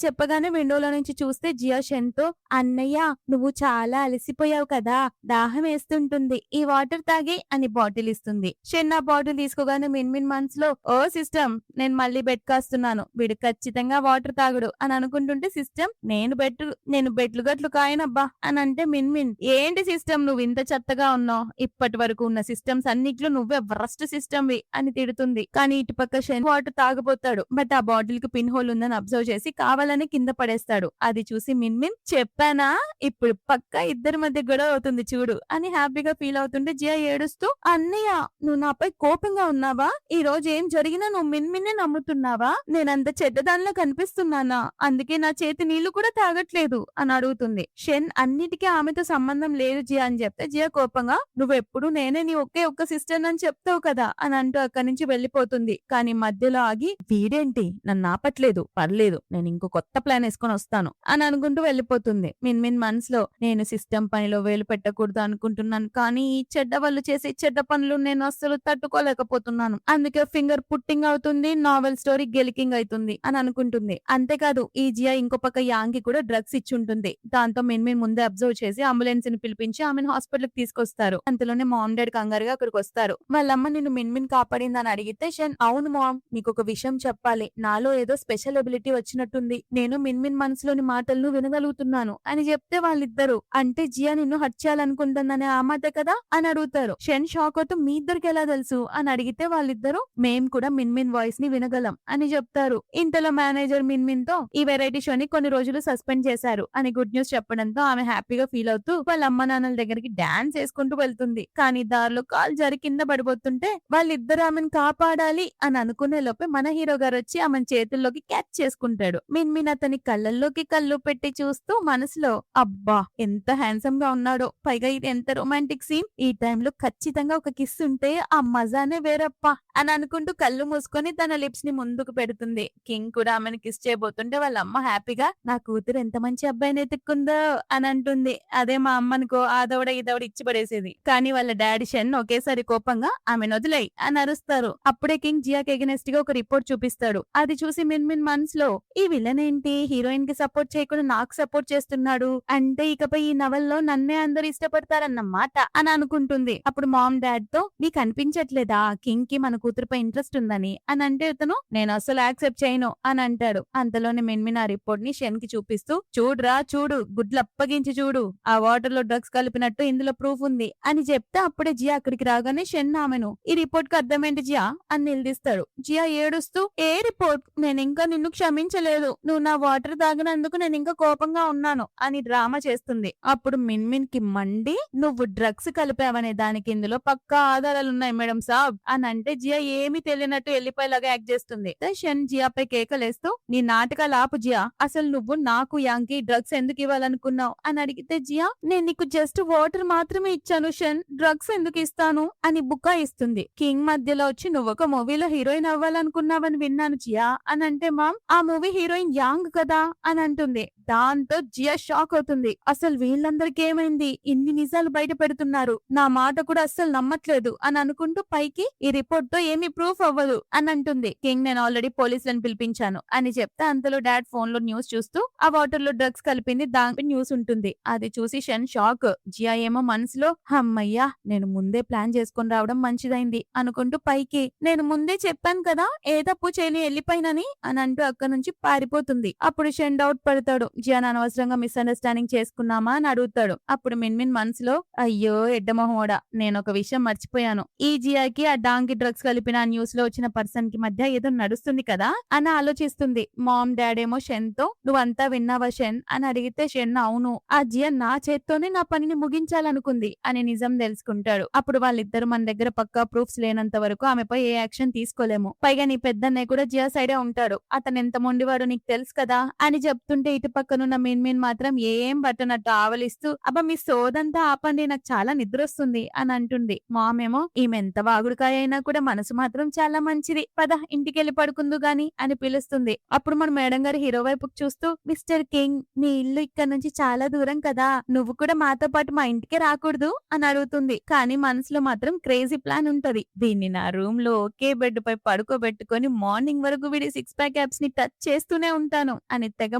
చెప్పగానే విండోలో నుంచి చూస్తే జియా షెన్ తో అన్నయ్య నువ్వు చాలా అలసిపోయావు కదా, దాహం వేస్తుంటుంది, ఈ వాటర్ తాగి అని బాటిల్ ఇస్తుంది. షెన్ ఆ బాటిల్ తీసుకోగానే మిన్మిన్ మనసులో ఓ సిస్టమ్ నేను మళ్ళీ బెడ్ కాస్తున్నాను, వీడు ఖచ్చితంగా వాటర్ తాగుడు అని అనుకుంటుంటే సిస్టమ్ నేను బెడ్లు గట్లు కాయనబ్బా అని అంటే మిన్మిన్ ఏంటి సిస్టమ్ నువ్వు ఇంత చెత్తగా ఉన్నావు, ఇప్పటి వరకు ఉన్న సిస్టమ్స్ అన్నిట్లో నువ్వే వరస్ట్ సిస్టమ్ వి అని తిడుతుంది. కానీ ఇటుపక్క షెన్ వాటర్ తాగబోతాడు, బట్ ఆ బాటిల్ కి పిన్ హోల్ ఉందని అబ్జర్వ్ చేసి కావాలని కింద పడేస్తాడు. అది చూసి మిన్మిన్ చెప్పానా ఇప్పుడు పక్క ఇద్దరి మధ్య గొడవ అవుతుంది చూడు అని హ్యాపీగా ఫీల్ అవుతుంటే జియా ఏడుస్తూ అన్నయ్య నువ్వు నాపై కోపంగా ఉన్నావా, ఈ రోజు ఏం జరిగినా నువ్వు మిన్మిన్నే నమ్ముతున్నావా, నేనంత చెడ్డదానిలో కనిపిస్తున్నానా, అందుకే నా చేతి నీళ్లు కూడా తాగట్లేదు అని అడుగుతుంది. షెన్ అన్నిటికీ ఆమెతో సంబంధం లేదు జియా అని చెప్తే జియా కోపంగా నువ్వెప్పుడు నేనే నీ ఒకే ఒక్క సిస్టర్ అని చెప్తావు కదా అని అంటూ అక్కడి నుంచి వెళ్లిపోతుంది. కానీ మధ్యలో ఆగి వీడేంటి నన్ను ఆపట్లేదు, పర్లేదు నేను ఇంకో కొత్త ప్లాన్ వేసుకొని వస్తాను అని అనుకుంటూ వెళ్లిపోతుంది. మిన్మిన్ మనసులో నేను సిస్టమ్ పనిలో వేలు పెట్టకూడదు అనుకుంటున్నాను, కానీ ఈ చెడ్డ వాళ్ళు చేసే చెడ్డ పనులు నేను అస్సలు తట్టుకోలేకపోతున్నాను, అందుకే ఫింగర్ పుట్టింగ్ అవుతుంది, నావెల్ స్టోరీ గెలికింగ్ అవుతుంది అని అనుకుంటుంది. అంతేకాదు ఈ జియా ఇంకో పక్క యాంగ్ కి కూడా డ్రగ్స్ ఇచ్చి ఉంటుంది. దాంతో మిన్మిన్ ముందే అబ్జర్వ్ చేసి అంబులెన్స్ ని పిలిపించి ఆమెను హాస్పిటల్ కి తీసుకొస్తారు. అంతలోనే మామ్ డాడ్ కంగారుగా అక్కడికి వస్తారు. వాళ్ళమ్మ నిన్ను మిన్మిన్ కాపాడింది అని అడిగితే షెన్ అవును మామ్ నీకు ఒక విషయం చెప్పాలి, నాలో ఏదో స్పెషల్ ఎబిలిటీ వచ్చినట్టుంది, నేను మిన్మిన్ మనసులోని మాటలను వినగలుగుతున్నాను అని చెప్తే వాళ్ళిద్దరు అంటే జియా నిన్ను హట్ చేయాలనుకుంటుందనే ఆ మాట కదా అని అడుగుతారు. షెన్ షాక్ అవుతూ మీ ఇద్దరికి ఎలా తెలుసు అని అడిగితే వాళ్ళిద్దరు మేం కూడా మిన్మిన్ వాయిస్ ని వినగలం అని చెప్తారు. ఇంతలో మేనేజర్ మిన్మిన్ తో ఈ వెరైటీ షోని కొన్ని రోజులు సస్పెండ్ చేశారు అని గుడ్ న్యూస్ చెప్పడంతో ఆమె హ్యాపీగా ఫీల్ అవుతూ వాళ్ళ అమ్మ నాన్నల దగ్గరికి డాన్స్ వేసుకుంటూ వెళ్తుంది. కానీ దారిలో కాల్ జారి కింద పడిపోతుంటే వాళ్ళిద్దరు ఆమెను కాపాడాలి అని అనుకునే లోపే మన హీరో గారు వచ్చి ఆమెను చేతుల్లోకి క్యాచ్ చేసుకుంటాడు. మిన్మిన్ అతని కళ్ళల్లోకి కళ్ళు పెట్టి చూస్తూ మనసులో అబ్బా ఎంత హ్యాండ్సమ్ గా ఉన్నాడో, పైగా ఇది ఎంత రొమాంటిక్ సీన్, ఈ టైంలో ఖచ్చితంగా ఒక కిస్ ఉంటే ఆ మజానే వేరప్పా అని అనుకుంటూ కళ్ళు మూసుకొని తన లిప్స్ ని ముందుకు పెడుతుంది. కింగ్ కూడా ఆమెను కిస్ చేయబోతుంటే వాళ్ళ అమ్మ హ్యాపీగా నా కూతురు ఎంత మంచి అబ్బాయిని ఎత్తుక్కుందో అని అంటుంది. అదే మా అమ్మనుకో ఆదవడ ఈదవడ ఇచ్చి పడేసేది. కానీ వాళ్ళ డాడీ షెన్ ఒకేసారి కోపంగా ఆమెను వదిలేయ్ అని అరుస్తారు. అప్పుడే కింగ్ జియాకి ఎగనెస్ట్ గా ఒక రిపోర్ట్ చూపిస్తాడు. అది చూసి మిన్మిన్ మనసులో ఈ విలన్ ఏంటి హీరోయిన్ కి సపోర్ట్ చేయకుండా నాకు సపోర్ట్ చేస్తున్నాడు, అంటే ఇకపై ఈ నవల్లో నన్నే అందరు ఇష్టపడతారన్నమాట అని అనుకుంటుంది. అప్పుడు మామ్ డాడ్ తో నీకు అనిపించట్లేదా కింగ్ కి మన కూతురుపై ఇంట్రెస్ట్ ఉందని అని అంటే ఇతను నేను అసలు యాక్సెప్ట్ చేయను అని అంటాడు. అంతలోనే మిన్మిన్ ఆ రిపోర్ట్ ని షెన్ కి చూపిస్తూ చూడురా చూడు గుడ్లు అప్పగించి చూడు, ఆ వాటర్ లో డ్రగ్స్ కలిపినట్టు ఇందులో ప్రూఫ్ ఉంది అని చెప్తే అప్పుడే జియా అక్కడికి రాగానే షెన్ ఆమెను ఈ రిపోర్ట్ కు అర్థమేంటి జియా అని నిలదీస్తాడు. జియా ఏడుస్తూ ఏ రిపోర్ట్, నేను ఇంకా నిన్ను క్షమించలేదు, నువ్వు నా వాటర్ తాగినందుకు నేను ఇంకా కోపంగా ఉన్నాను అని డ్రామా చేస్తుంది. అప్పుడు మిన్మిన్ కి మండి నువ్వు డ్రగ్స్ కలిపావనే దానికి ఇందులో పక్కా ఆధారాలు ఉన్నాయి మేడం సాబ్ అని అంటే జియా ఏమీ తెలియనట్టు వెళ్ళిపోయేలాగా యాక్ట్ చేస్తుంది. షెన్ జియాపై కేకలేస్తూ నీ నాటకాలు ఆపు జియా, అసలు నువ్వు నాకు యాంకి డ్రగ్స్ ఎందుకు ఇవ్వాలనుకున్నావు అని అడిగితే జియా నేను నీకు జస్ట్ వాటర్ మాత్రమే ఇచ్చాను షెన్, డ్రగ్స్ ఎందుకు ఇస్తాను అని బుక్కా ఇస్తుంది. కింగ్ మధ్యలో వచ్చి నువ్వు ఒక మూవీలో హీరోయిన్ అవ్వాలనుకున్నావని విన్నాను జియా అని అంటే మామ్ ఆ మూవీ హీరోయిన్ యాంగ్ కదా అని అంటుంది. దాంతో జియా షాక్ అవుతుంది. అసలు వీళ్ళందరికీ ఏమైంది, ఇన్ని నిజాలు బయట పెడుతున్నారు, నా మాట కూడా అస్సలు నమ్మట్లేదు అని అనుకుంటూ పైకి ఈ రిపోర్ట్ తో ఏమీ ప్రూఫ్ అవ్వదు అని అంటుంది. కింగ్ నేను ఆల్రెడీ పోలీసులను పిలిపించాను అని చెప్తే అంతలో డాడ్ ఫోన్ లో న్యూస్ చూస్తూ ఆ వాటర్ లో డ్రగ్స్ కలిపింది దాని న్యూస్ ఉంటుంది. అది చూసి షెన్ షాక్. జియా ఏమో మనసులో అమ్మయ్యా నేను ముందే ప్లాన్ చేసుకుని రావడం మంచిదైంది అనుకుంటూ పైకి నేను ముందే చెప్పాను కదా ఏ తప్పు చేయని వెళ్ళిపోయినని అని అంటూ అక్కడి నుంచి పారిపోతుంది. అప్పుడు షెన్ డౌట్ పడతాడు జియాన్ అనవసరంగా మిస్అండర్స్టాండింగ్ చేసుకున్నామా అని అడుగుతాడు. అప్పుడు మిన్మిన్ మనసులో అయ్యో ఎడ్డమొహోడా నేను ఒక విషయం మర్చిపోయాను, ఈ జియాకి ఆ డాంకి డ్రగ్స్ కలిపిన న్యూస్ లో వచ్చిన పర్సన్ కి మధ్య ఏదో నడుస్తుంది కదా అని ఆలోచిస్తుంది. మామ్ డాడ్ ఏమో షెన్ తో నువ్వంతా విన్నావా షెన్ అని అడిగితే షెన్ అవును ఆ జియా నా చేత్తోనే నా పనిని ముగించాలనుకుంది అని నిజం తెలుసుకుంటాడు. అప్పుడు వాళ్ళిద్దరు మన దగ్గర పక్కా ప్రూఫ్స్ లేనంత వరకు ఆమెపై ఏ యాక్షన్ తీసుకోలేము. పైగా నీ పెద్దన్నయ్య కూడా జియా సైడే ఉంటాడు. అతను ఎంత మొండివాడో నీకు తెలుసు కదా అని చెప్తుంటే ఇటు పక్కనున్న మిన్ మాత్రం ఏం పట్టనట్టు ఆవలిస్తూ అబ్బా మీ సోదంతా ఆపండి నాకు చాలా నిద్రొస్తుంది అని అంటుంది. మామేమో ఈమె ఎంత వాగుడుకాయ అయినా కూడా మనసు మాత్రం చాలా మంచిది, పద ఇంటికెళ్ళి పడుకుందు గాని అని పిలుస్తుంది. అప్పుడు మన మేడం గారు హీరో వైపుకు చూస్తూ మిస్టర్ కింగ్ నీ ఇల్లు ఇక్కడ నుంచి చాలా దూరం కదా, నువ్వు కూడా మాతో పాటు మా ఇంటికి రాకూడదు అని అడుగుతుంది. కానీ మనసులో మాత్రం క్రేజీ ప్లాన్ ఉంటది. దీన్ని నా రూమ్ లో ఒకే బెడ్ పై పడుకోబెట్టుకొని మార్నింగ్ వరకు వీడి సిక్స్ ప్యాక్ యాప్స్ ని టచ్ చేస్తూనే ఉంటాను అని తెగ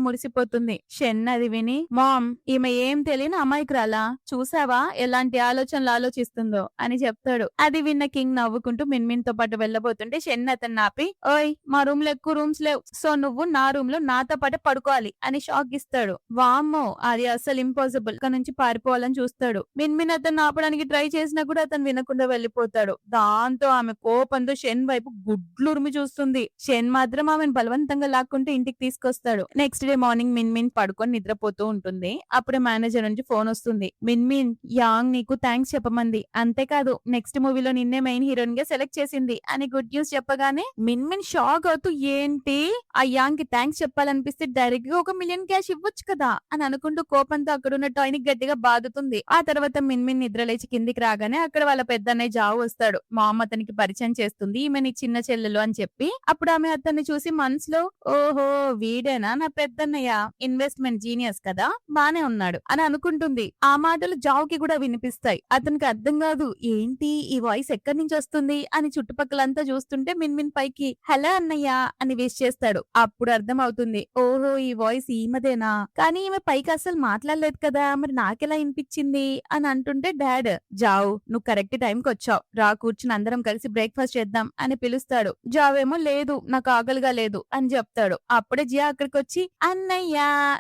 మురిసిపోతుంది. షెన్ అది విని మామ్ ఈమె ఏం తెలియని అమాయకురాలా, చూసావా ఎలాంటి ఆలోచనలు ఆలోచిస్తుందో అని చెప్తాడు. అది విన్న కింగ్ నవ్వుకుంటూ మిన్మిన్ తో పాటు వెళ్ళబోతుంటే షెన్ అతన్ని ఆపి ఓయ్ మా రూమ్ లో ఎక్కువ రూమ్స్ లేవు, సో నువ్వు నా రూమ్ లో నాతో పాటు పడుకోవాలి అని షాక్ ఇస్తాడు. వామ్మో అది అసలు ఇంపాసిబుల్, ఇక్కడ నుంచి పారిపోవాలని చూస్తాడు. మిన్మిన్ అతన్ని ఆపడానికి ట్రై చేసినా కూడా అతను వినకుండా వెళ్ళిపోతాడు. దాంతో ఆమె కోపంతో షెన్ వైపు గుడ్లురిమి చూస్తుంది. షెన్ మాత్రం ఆమెను బలవంతంగా లాక్కుంటూ ఇంటికి తీసుకొస్తాడు. నెక్స్ట్ డే మార్నింగ్ మిన్మిన్ పడుకొని నిద్రపోతూ ఉంటుంది. అప్పుడే మేనేజర్ నుంచి ఫోన్ వస్తుంది. మిన్మిన్ యాంగ్ నీకు థ్యాంక్స్ చెప్పమంది, అంతేకాదు నెక్స్ట్ మూవీలో నిన్నే మెయిన్ హీరోయిన్ గా సెలెక్ట్ చేసింది అని గుడ్ న్యూస్ చెప్పగానే మిన్మిన్ షాక్ అవుతూ ఏంటి ఆ యాంగ్ కి థ్యాంక్స్ చెప్పాలనిపిస్తే డైరెక్ట్ గా 1 మిలియన్ క్యాష్ ఇవ్వచ్చు కదా అని అనుకుంటూ కోపంతో అక్కడున్న టాయ్ ని గట్టిగా బాదుతుంది. ఆ తర్వాత మిన్మిన్ నిద్రలేచి కిందికి రాగానే అక్కడ వాళ్ళ పెద్దన్నయ్య జావు వస్తాడు. మా అమ్మ అతనికి పరిచయం చేస్తుంది, ఈమె నీ చిన్న చెల్లెలు అని చెప్పి. అప్పుడు ఆమె అతన్ని చూసి మనసులో ఓహో వీడేనా నా పెద్దన్నయ్య, ఇన్వెస్ట్మెంట్ జీనియస్ కదా బానే ఉన్నాడు అని అనుకుంటుంది. ఆ మాటలు జావుకి కూడా వినిపిస్తాయి. అతనికి అర్థం కాదు ఏంటి ఈ వాయిస్ ఎక్కడి నుంచి వస్తుంది అని చుట్టుపక్కలంతా చూస్తుంటే మిన్మిన్ పైకి హలో అన్నయ్య అని విష్ చేస్తాడు. అప్పుడు అర్థం అవుతుంది ఓహో ఈ వాయిస్ ఈమెదేనా, కానీ ఈమె పైకి అసలు మాట్లాడలేదు కదా మరి నాకెలా వినిపించింది అని అంటుంటే డాడ్ జావు నువ్వు కరెక్ట్ టైం కి వచ్చావు, రా కూర్చుని అందరం కలిసి బ్రేక్ఫాస్ట్ చేద్దాం అని పిలుస్తాడు. జావేమో లేదు నాకు ఆకలిగా లేదు అని చెప్తాడు. అప్పుడే జియా అక్కడికి వచ్చి అన్నయ్య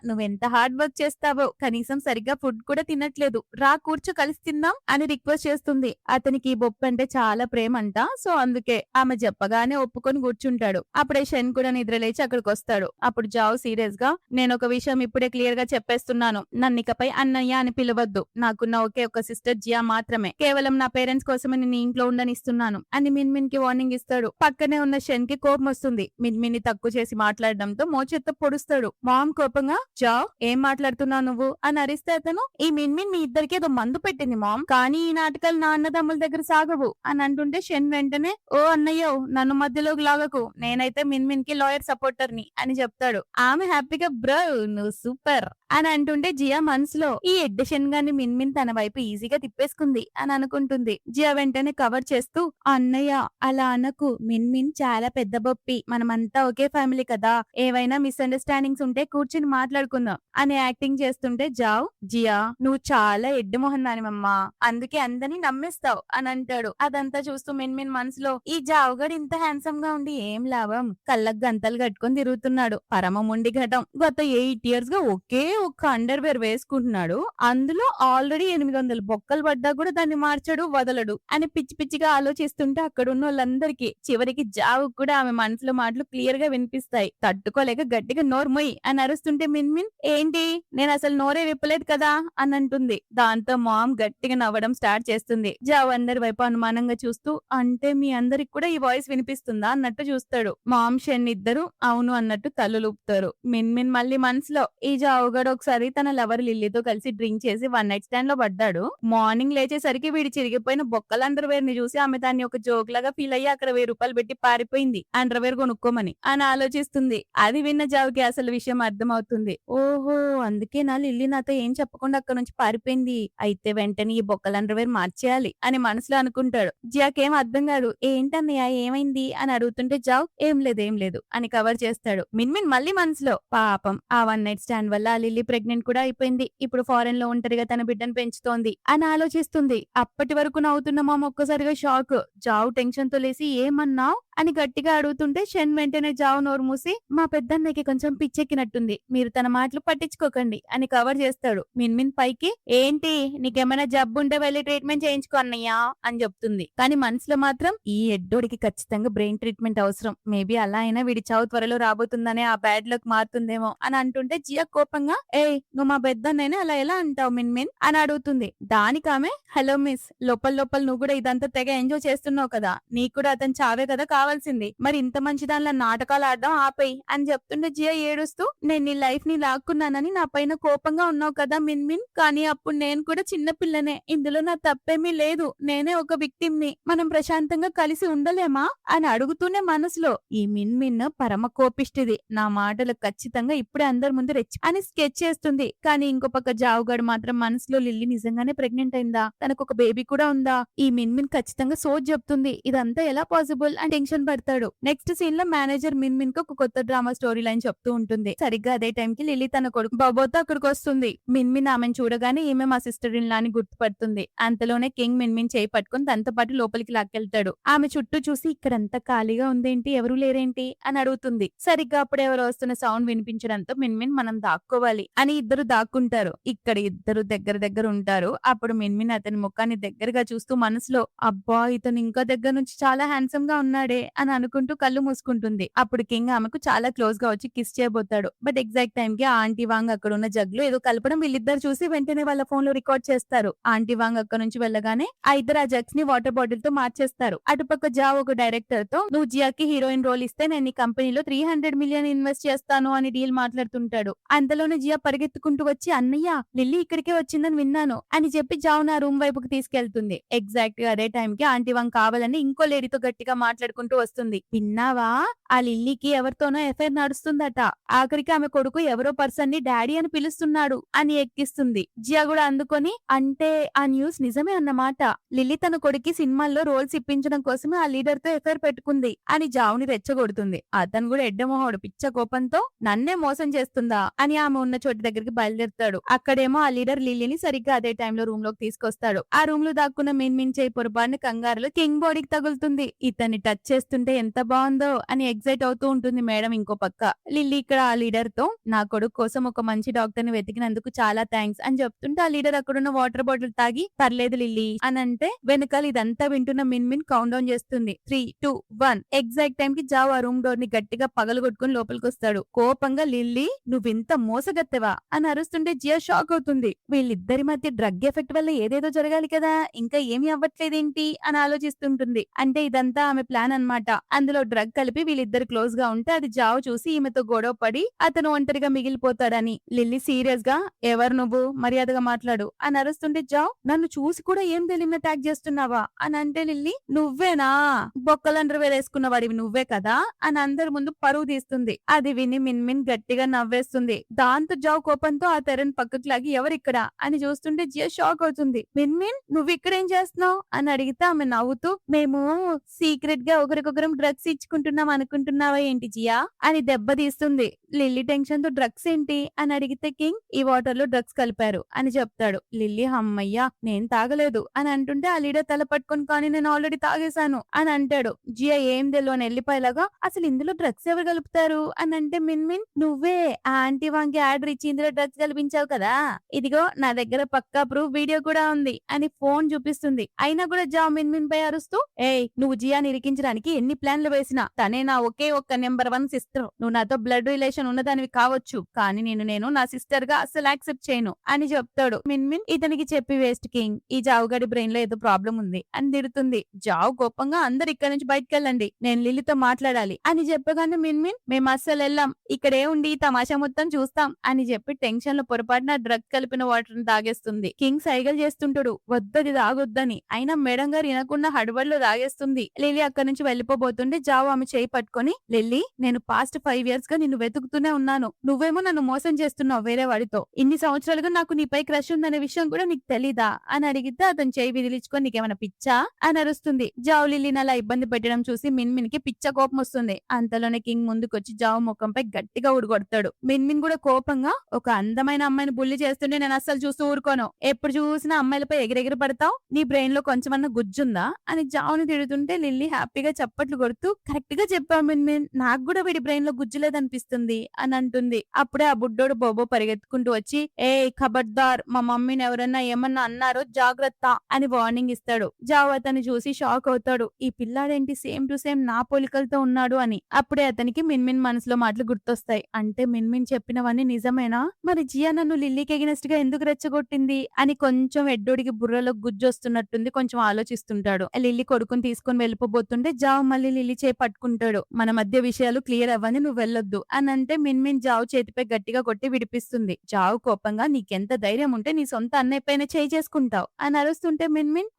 నువ్వెంత హార్డ్ వర్క్ చేస్తావో కనీసం సరిగ్గా ఫుడ్ కూడా తినట్లేదు, రా కూర్చో కలిసి తిందాం అని రిక్వెస్ట్ చేస్తుంది. అతనికి ఈ బొప్పు అంటే చాలా ప్రేమ అంట, సో అందుకే ఆమె చెప్పగానే ఒప్పుకొని కూర్చుంటాడు. అప్పుడే షెన్ కూడా నిద్రలేచి అక్కడికి వస్తాడు. అప్పుడు జావు సీరియస్ గా నేను ఒక విషయం ఇప్పుడే క్లియర్ గా చెప్పేస్తున్నాను, నన్నికపై అన్నయ్య అని పిలవద్దు, నాకున్న ఒకే ఒక సిస్టర్ జియా మాత్రమే, కేవలం నా పేరెంట్స్ కోసమే నేను ఇంట్లో ఉండనిస్తున్నాను అని మిన్మిన్ కి వార్నింగ్ ఇస్తాడు. పక్కనే ఉన్న షెన్ కి కోపం వస్తుంది. మిన్మిన్ ని తక్కువ చేసి మాట్లాడడంతో మోచేత్త పొడుస్తాడు. మామ్ కోపంగా జావ్ ఏం మాట్లాడుతున్నావు నువ్వు అని అరిస్తే అతను ఈ మిన్మిన్ మీ ఇద్దరికి ఏదో మందు పెట్టింది మామ్, కానీ ఈ నాటకాలు నా అన్నదమ్ముల దగ్గర సాగవు అని అంటుంటే షెన్ వెంటనే ఓ అన్నయ్యో నన్ను మధ్యలోకి లాగకు, నేనైతే మిన్మిన్ కి లాయర్ సపోర్టర్ ని అని చెప్తాడు. ఆమె హ్యాపీగా బ్రో నువ్వు సూపర్ అని అంటుంటే జియా మనసులో ఈ ఎడ్డిషన్ గాని మిన్మిన్ తన వైపు ఈజీగా తిప్పేసుకుంది అని అనుకుంటుంది. జియా వెంటనే కవర్ చేస్తూ అన్నయ్య అలా అనకు, మిన్మిన్ చాలా పెద్ద బొప్పి, మనమంతా ఒకే ఫ్యామిలీ కదా, ఏవైనా మిస్అండర్స్టాండింగ్స్ ఉంటే కూర్చుని మాట్లాడుకుందాం అని యాక్టింగ్ చేస్తుంటే జావ్ జియా నువ్వు చాలా ఎడ్డి మొహన్ దానివమ్మా, అందుకే అందరినీ నమ్మేస్తావు అని అంటాడు. అదంతా చూస్తూ మిన్మిన్ మనసులో ఈ జావ్ గడు ఇంత హ్యాండ్సమ్ గా ఉండి ఏం లాభం, కళ్ళకు గంతలు కట్టుకొని తిరుగుతున్నాడు, పరమ ముండి ఘటం, గత 8 years గా ఒకే ఒక్క అండర్ వేర్ వేసుకుంటున్నాడు, అందులో ఆల్రెడీ 800 బొక్కలు పడ్డా కూడా దాన్ని మార్చడు వదలడు అని పిచ్చి పిచ్చిగా ఆలోచిస్తుంటే అక్కడ ఉన్న వాళ్ళందరికీ చివరికి జావు కూడా ఆమె మనసులో మాటలు క్లియర్ గా వినిపిస్తాయి. తట్టుకోలేక గట్టిగా నోర్మొయ్ అని అరుస్తుంటే మిన్మిన్ ఏంటి నేను అసలు నోరే విప్పలేదు కదా అని అంటుంది. దాంతో మామ్ గట్టిగా నవ్వడం స్టార్ట్ చేస్తుంది. జావు అందరి వైపు అనుమానంగా చూస్తూ అంటే మీ అందరికి కూడా ఈ వాయిస్ వినిపిస్తుందా అన్నట్టు చూస్తాడు. మామ్ షెన్ ఇద్దరు అవును అన్నట్టు తల్లులూపుతారు. మిన్మిన్ మళ్ళీ మనసులో ఈ జావుగడు ఒకసారి తన లవర్ లిల్లీతో కలిసి డ్రింక్ చేసి 1 night stand లో పడ్డాడు, మార్నింగ్ లేచేసరికి వీడి చిరిగిపోయిన బొక్కల అండర్వేర్ ని చూసి ఆమె దాన్ని ఒక జోక్ లాగా ఫీల్ అయ్యి అక్కడ 1000 రూపాయలు పెట్టి పారిపోయింది అండర్వేర్ కొనుక్కోమని అని ఆలోచిస్తుంది. అది విన్న జావుకి అసలు విషయం అర్థమవుతుంది. ఓహో అందుకే నా లిల్లీ నాతో ఏం చెప్పకుండా అక్కడ నుంచి పారిపోయింది, అయితే వెంటనే ఈ బొక్కల అండర్వేర్ మార్చేయాలి అని మనసులో అనుకుంటాడు. జియాకేం అర్థం కాదు ఏంటన్నయ్య ఏమైంది అని అడుగుతుంటే జావ్ ఏం లేదు అని కవర్ చేస్తాడు. మిన్మిన్ మళ్ళీ మనసులో పాపం ఆ 1 night stand వల్ల ఆ లిల్లీ ప్రెగ్నెంట్ కూడా అయిపోయింది, ఇప్పుడు ఫారెన్ లో ఒంటరిగా తన బిడ్డను పెంచుతోంది అని ఆలోచిస్తుంది. అప్పటి వరకు నవ్వుతున్న మామ ఒక్కసారిగా షాక్. జావ్ టెన్షన్ తో లేసి ఏమన్నావ్ అని గట్టిగా అడుగుతుంటే షెన్ వెంటనే జావ్ నోరు మూసి మా పెద్దన్నయ్యకి కొంచెం పిచ్చెక్కినట్టుంది, మీరు తన మాటలు పట్టించుకోకండి అని కవర్ చేస్తాడు. మిన్మిన్ పైకి ఏంటి నీకేమైనా జబ్బు ఉంటే వెళ్ళి ట్రీట్మెంట్ చేయించుకో అన్నయ్యా అని చెప్తుంది. కానీ మనసులో మాత్రం ఈ ఎడ్డోడికి ఖచ్చితంగా బ్రెయిన్ ట్రీట్మెంట్ అవసరం, మేబీ అలా అయినా వీడి చావు త్వరలో రాబోతుందనే ఆ బ్యాడ్ లక్ మారుతుందేమో అని అంటుంటే జియా కోపంగా ఏయ్ నువ్వు మా పెద్దన్నయ్యని అలా ఎలా అంటావు మిన్మిన్ అని అడుగుతుంది. దానికి ఆమె హలో మిస్, లోపల లోపల నువ్వు కూడా ఇదంతా తెగ ఎంజాయ్ చేస్తున్నావు కదా, నీకు కూడా అతను చావే కదా కావాల్సింది, మరి ఇంత మంచి దానిలో నాటకాలు ఆడడం ఆపేయి అని చెప్తుంటే జియా ఏడుస్తూ నేను నీ లైఫ్ ని లాక్కున్నానని నా పైన కోపంగా ఉన్నావు కదా మిన్మిన్, కానీ అప్పుడు నేను కూడా చిన్న పిల్లనే, ఇందులో నా తప్పేమీ లేదు, నేనే ఒక విక్టిమ్ ని, మనం ప్రశాంతంగా కలిసి ఉండలేమా అని అడుగుతూనే మనసులో ఈ మిన్మిన్ పరమ కోపిష్టిది, నా మాటలు ఖచ్చితంగా ఇప్పుడే అందరి ముందు రెచ్చి అని స్కెచ్ చేస్తుంది. కానీ ఇంకో పక్క జావుగాడు మాత్రం మనసులో లిల్లీ నిజంగానే ప్రెగ్నెంట్ అయిందా, తనకు ఒక బేబీ కూడా ఉందా, ఈ మిన్మిన్ ఖచ్చితంగా సోచ్ చెప్తుంది, ఇదంతా ఎలా పాసిబుల్ అని టెన్షన్ పడతాడు. నెక్స్ట్ సీన్ లో మేనేజర్ మిన్మిన్ కు ఒక కొత్త డ్రామా స్టోరీ లైన్ చెప్తూ ఉంటుంది. సరిగ్గా అదే టైం కి లిల్లీ తన కొడుకు బాబోతో అక్కడికి వస్తుంది. మిన్మిన్ ఆమెను చూడగానే ఈమె మా సిస్టర్ ఇన్ లా అని గుర్తుపడుతుంది. అంతలోనే కింగ్ మిన్మిన్ చేయి పట్టుకుని తనతో పాటు లోపలికి లాక్కెళ్తాడు. ఆమె చుట్టూ చూసి ఇక్కడంతా ఖాళీగా ఉందేంటి, ఎవరు లేరేంటి అని అడుగుతుంది. సరిగ్గా అప్పుడు ఎవరు వస్తున్న సౌండ్ వినిపించడంతో మిన్మిన్ మనం దాక్కోవాలి అని ఇద్దరు దాక్కుంటారు. ఇక్కడ ఇద్దరు దగ్గర దగ్గర ఉంటారు. అప్పుడు మిన్మిన్ అతని ముఖాన్ని దగ్గరగా చూస్తూ మనసులో అబ్బా ఇతను ఇంకా దగ్గర నుంచి చాలా హ్యాండ్సమ్ గా ఉన్నాడే అని అనుకుంటూ కళ్ళు మూసుకుంటుంది. అప్పుడు కింగ్ ఆమెకు చాలా క్లోజ్ గా వచ్చి కిస్ చేయబోతాడు. బట్ ఎగ్జాక్ట్ టైం కి ఆంటీ వాంగ్ అక్కడ ఉన్న జగ్లో ఏదో కలపడం వీళ్ళిద్దరు చూసి వెంటనే వాళ్ళ ఫోన్ లో రికార్డ్ చేస్తారు. ఆంటీ వాంగ్ అక్కడ నుంచి వెళ్ళగానే ఆ ఇద్దరు ఆ జగ్స్ ని వాటర్ బాటిల్ తో మార్చేస్తారు. అటుపక్క జావ్ ఒక డైరెక్టర్ తో నువ్వు జియాకి హీరోయిన్ రోల్ ఇస్తే నేను ఈ కంపెనీలో 300 మిలియన్ ఇన్వెస్ట్ చేస్తాను అని డీల్ మాట్లాడుతుంటాడు. అంతలోనే జియా పరిగెత్తుకుంటూ వచ్చి అన్నయ్య లిల్లీ ఇక్కడికే వచ్చిందని విన్నాను అని చెప్పి జావ్ నా రూమ్ వైపుకి తీసుకెళ్తుంది. ఎగ్జాక్ట్ గా అదే టైం కి ఆంటీ వాంగ్ కావాలని ఇంకో లేడీతో గట్టిగా మాట్లాడుకుంటూ వస్తుంది. విన్నావా ఆ లిల్లీకి ఎవరితోనో ఎఫైర్ నడుస్తుందట, ఆఖరికి ఆమె కొడుకు ఎవరో పర్సన్ ని డాడీ అని పిలుస్తున్నాడు అని ఎక్కిస్తుంది. జియా కూడా అందుకొని అంటే ఆ న్యూస్ నిజమే అన్నమాట, లిల్లీ తన కొడుకు సినిమాల్లో రోల్స్ ఇప్పించడం కోసమే ఆ లీడర్ తో ఎఫైర్ పెట్టుకుంది అని జావుని రెచ్చగొడుతుంది. అతను కూడా ఎడ్డమోహోడు పిచ్చ కోపంతో నన్నే మోసం చేస్తుందా అని ఆమె ఉన్న చోటు దగ్గరికి బయలుదేరుతాడు. అక్కడేమో ఆ లీడర్ లిల్లీని సరిగ్గా అదే టైంలో రూమ్ లోకి తీసుకొస్తాడు. ఆ రూమ్ లో దాక్కున్న మిన్మిన్ చేయి పొరపాటున కంగారులో కింగ్ బాడీకి తగులుతుంది. ఇతన్ని టచ్ చేస్తుంటే ఎంత బాగుందో అని ఎగ్జైట్ అవుతూ ఉంటుంది మేడం. ఇంకో పక్క లిల్లీ ఇక్కడ ఆ లీడర్ తో నా కొడుకు కోసం ఒక మంచి డాక్టర్ ని వెతికినందుకు చాలా థ్యాంక్స్ అని చెప్తుంటే ఆ లీడర్ అక్కడున్న వాటర్ బాటిల్ తాగి పర్లేదు లిల్లీ అని అంటే వెనకాల ఇదంతా వింటున్న మిన్మిన్ కౌంట్ డౌన్ చేస్తుంది. 3, 2, 1 ఎగ్జాక్ట్ టైం కి జావ్ ఆ రూమ్ డోర్ ని గట్టిగా పగలగొట్టుకుని లోపలికి వస్తాడు. కోపంగా లిల్లీ నువ్వింత మోసగత్తెవా అని అరుస్తుంటే జియా షాక్ అవుతుంది. వీళ్ళిద్దరి మధ్య డ్రగ్ ఎఫెక్ట్ వల్ల ఏదేదో జరగాలి కదా, ఇంకా ఏమీ అవ్వట్లేదేంటి అని ఆలోచిస్తుంటుంది. అంటే ఇదంతా ఆమె ప్లాన్ అన్నమాట. అందులో డ్రగ్ కలిపి వీళ్ళిద్దరు క్లోజ్ గా ఉంటే అది జావ్ చూసి ఈమెతో గొడవ పడి అతను ఒంటరిగా మిగిలిపోతాడని. లిల్లీ సీరియస్ గా ఎవరు నువ్వు, మర్యాదగా మాట్లాడు అని అరుస్తుంటే జావ్ నన్ను చూసి కూడా ఏం తెలియని అటాక్ చేస్తున్నావా అని అంటే లిల్లీ నువ్వేనా, బొక్కలండ్రు వేసుకున్న వాడివి నువ్వే కదా అని అందరి ముందు పరువు తీస్తుంది. అది విని మిన్మిన్ గట్టిగా నవ్వేస్తుంది. దాంతో జావ్ కోపంతో ఆ తెరను పక్కకు లాగి ఎవరిక్కడ అని చూస్తుంటే జియా షాక్ అవుతుంది. మిన్మిన్ నువ్వు ఇక్కడ ఏం చేస్తున్నావు అని అడిగితే ఆమె నవ్వుతూ మేము సీక్రెట్ గా ఒకరికొకరం డ్రగ్స్ ఇచ్చుకుంటున్నాం అనుకుంటున్నావా ఏంటి జియా అని దెబ్బ తీస్తుంది. లిల్లీ టెన్షన్ తో డ్రగ్స్ ఏంటి అని అడిగితే కింగ్ ఈ వాటర్ లో డ్రగ్స్ కలిపారు అని చెప్తాడు. లిల్లీ హమ్మయ్యా నేను తాగలేదు అని అంటుంటే ఆ లీడర్ తల పట్టుకొని కానీ నేను ఆల్రెడీ తాగేశాను అని అంటాడు. జియా ఏం తెలియని వెళ్ళిపోయేలాగా అసలు ఇందులో డ్రగ్స్ ఎవరు కలుపుతారు అని అంటే మిన్మిన్ నువ్వే ఆ ఆంటీ వాంకి ఆర్డర్ ఇచ్చి ఇందులో డ్రగ్స్ కల్పించావు కదా, ఇదిగో నా దగ్గర పక్కా ప్రూఫ్ వీడియో కూడా ఉంది అని ఫోన్ చూపిస్తుంది. అయినా కూడా జావ్ మిన్మిన్ పై అరుస్తూ ఏయ్ నువ్వు జియాని ఇరికించడానికి ఎన్ని ప్లాన్లు వేసినా తనే నా ఒకే ఒక్క నెంబర్ 1 సిస్టర్, నువ్వు నాతో బ్లడ్ రిలేషన్ ఉన్నదానివి కావచ్చు కానీ నేను నా సిస్టర్ గా అస్సలు యాక్సెప్ట్ చేయను అని చెప్తాడు. మిన్మిన్ ఇతనికి చెప్పి వేస్ట్ కింగ్, ఈ జావ్ గడి బ్రెయిన్ లో ఏదో ప్రాబ్లం ఉంది అని తిడుతుంది. జావ్ కోపంగా అందరు ఇక్కడ నుంచి బయటకు వెళ్ళండి, నేను లిల్లీతో మాట్లాడాలి అని చెప్పగానే మిన్మిన్ మేము అస్సలు వెళ్ళాం, ఇక్కడే ఉండి ఈ తమాషా మొత్తం చూస్తాం అని చెప్పి టెన్షన్ లో పొరపాటున డ్రగ్ కలిపిన వాటర్ ని తాగేస్తుంది. కింగ్ సైగల్ చేస్తుంటాడు వద్దది తాగొద్దని, అయినా మేడం గారు వినకుండా హడబడిలో తాగేస్తుంది. లిల్లీ అక్కడి నుంచి వెళ్లిపోబోతుంటే జావ్ ఆమె చేయి పట్టుకొని లిల్లీ నేను పాస్ట్ 5 years గా నిన్ను వెతుకుతూనే ఉన్నాను, నువ్వేమో నన్ను మోసం చేస్తున్నావు వేరే వాడితో, ఇన్ని సంవత్సరాలుగా నాకు నీపై క్రష్ ఉందనే విషయం కూడా నీకు తెలీదా అని అడిగితే అతను చేయి విదిలించుకొని నీకేమైనా పిచ్చా అని అరుస్తుంది. జావ్ లిల్లీని అలా ఇబ్బంది పెట్టడం చూసి మిన్మిన్ కి పిచ్చ కోపం వస్తుంది. అంతలోనే కింగ్ ముందుకొచ్చి జావ్ ముఖంపై గట్టిగా ఉడగొడతాడు. మిన్మిన్ కూడా కోపంగా ఒక అందమైన అమ్మాయిని బుల్లి చేస్తుంటే నేను అస్సలు చూస్తూ ఊరుకోను, ఎప్పుడు చూసినా అమ్మాయిలపై ఎగిరెగిరి పడతావు, నీ బ్రెయిన్ లో కొంచెమన్నా గుజ్జుందా అని జావ్ని తిడుతుంటే లిల్లీ హ్యాపీగా చప్పట్లు కొడుతూ కరెక్ట్ గా చెప్పావు మిన్మిన్, నాకు కూడా వీడి బ్రెయిన్ లో గుజ్జు లేదనిపిస్తుంది అని అంటుంది. అప్పుడే ఆ బుడ్డోడు బోబో పరిగెత్తుకుంటూ వచ్చి, ఏ ఖబర్దార్, మా మమ్మీని ఎవరన్నా ఏమన్నా అన్నారో జాగ్రత్త అని వార్నింగ్ ఇస్తాడు. జావ్ అతన్ని చూసి షాక్ అవుతాడు. ఈ పిల్లాడేంటి సేమ్ టు సేమ్ నా పోలికలతో ఉన్నాడు అని. అప్పుడే అతనికి మిన్మిన్ మనసులో మాటలు గుర్తొస్తాయి. అంటే మిన్మిన్ చెప్పినవన్నీ నిజమేనా? మరి జియా నన్ను లిల్లీకి ఎగనెస్ట్ గా ఎందుకు రెచ్చగొట్టింది అని కొంచెం ఎడ్డోడికి బుర్రలో గుజ్జొస్తున్నట్టుంది. కొంచెం ఆలోచిస్తుంటాడు. లిల్లీ కొడుకుని తీసుకొని వెళ్ళిపోబోతుంటే జావ్ మళ్ళీ లిల్లీ చేయి పట్టుకుంటాడు. మన మధ్య విషయాలు క్లియర్ అవ్వని, నువ్వు వెళ్ళొద్దు అని అంటే మిన్మిన్ జావ్ చేతిపై గట్టిగా కొట్టి విడిపిస్తుంది. జావ్ కోపంగా, నీకెంత ధైర్యం ఉంటే నీ సొంత అన్నయ్య పైన చేయి చేసుకుంటావు అని అరుస్తుంటే మిన్మిన్,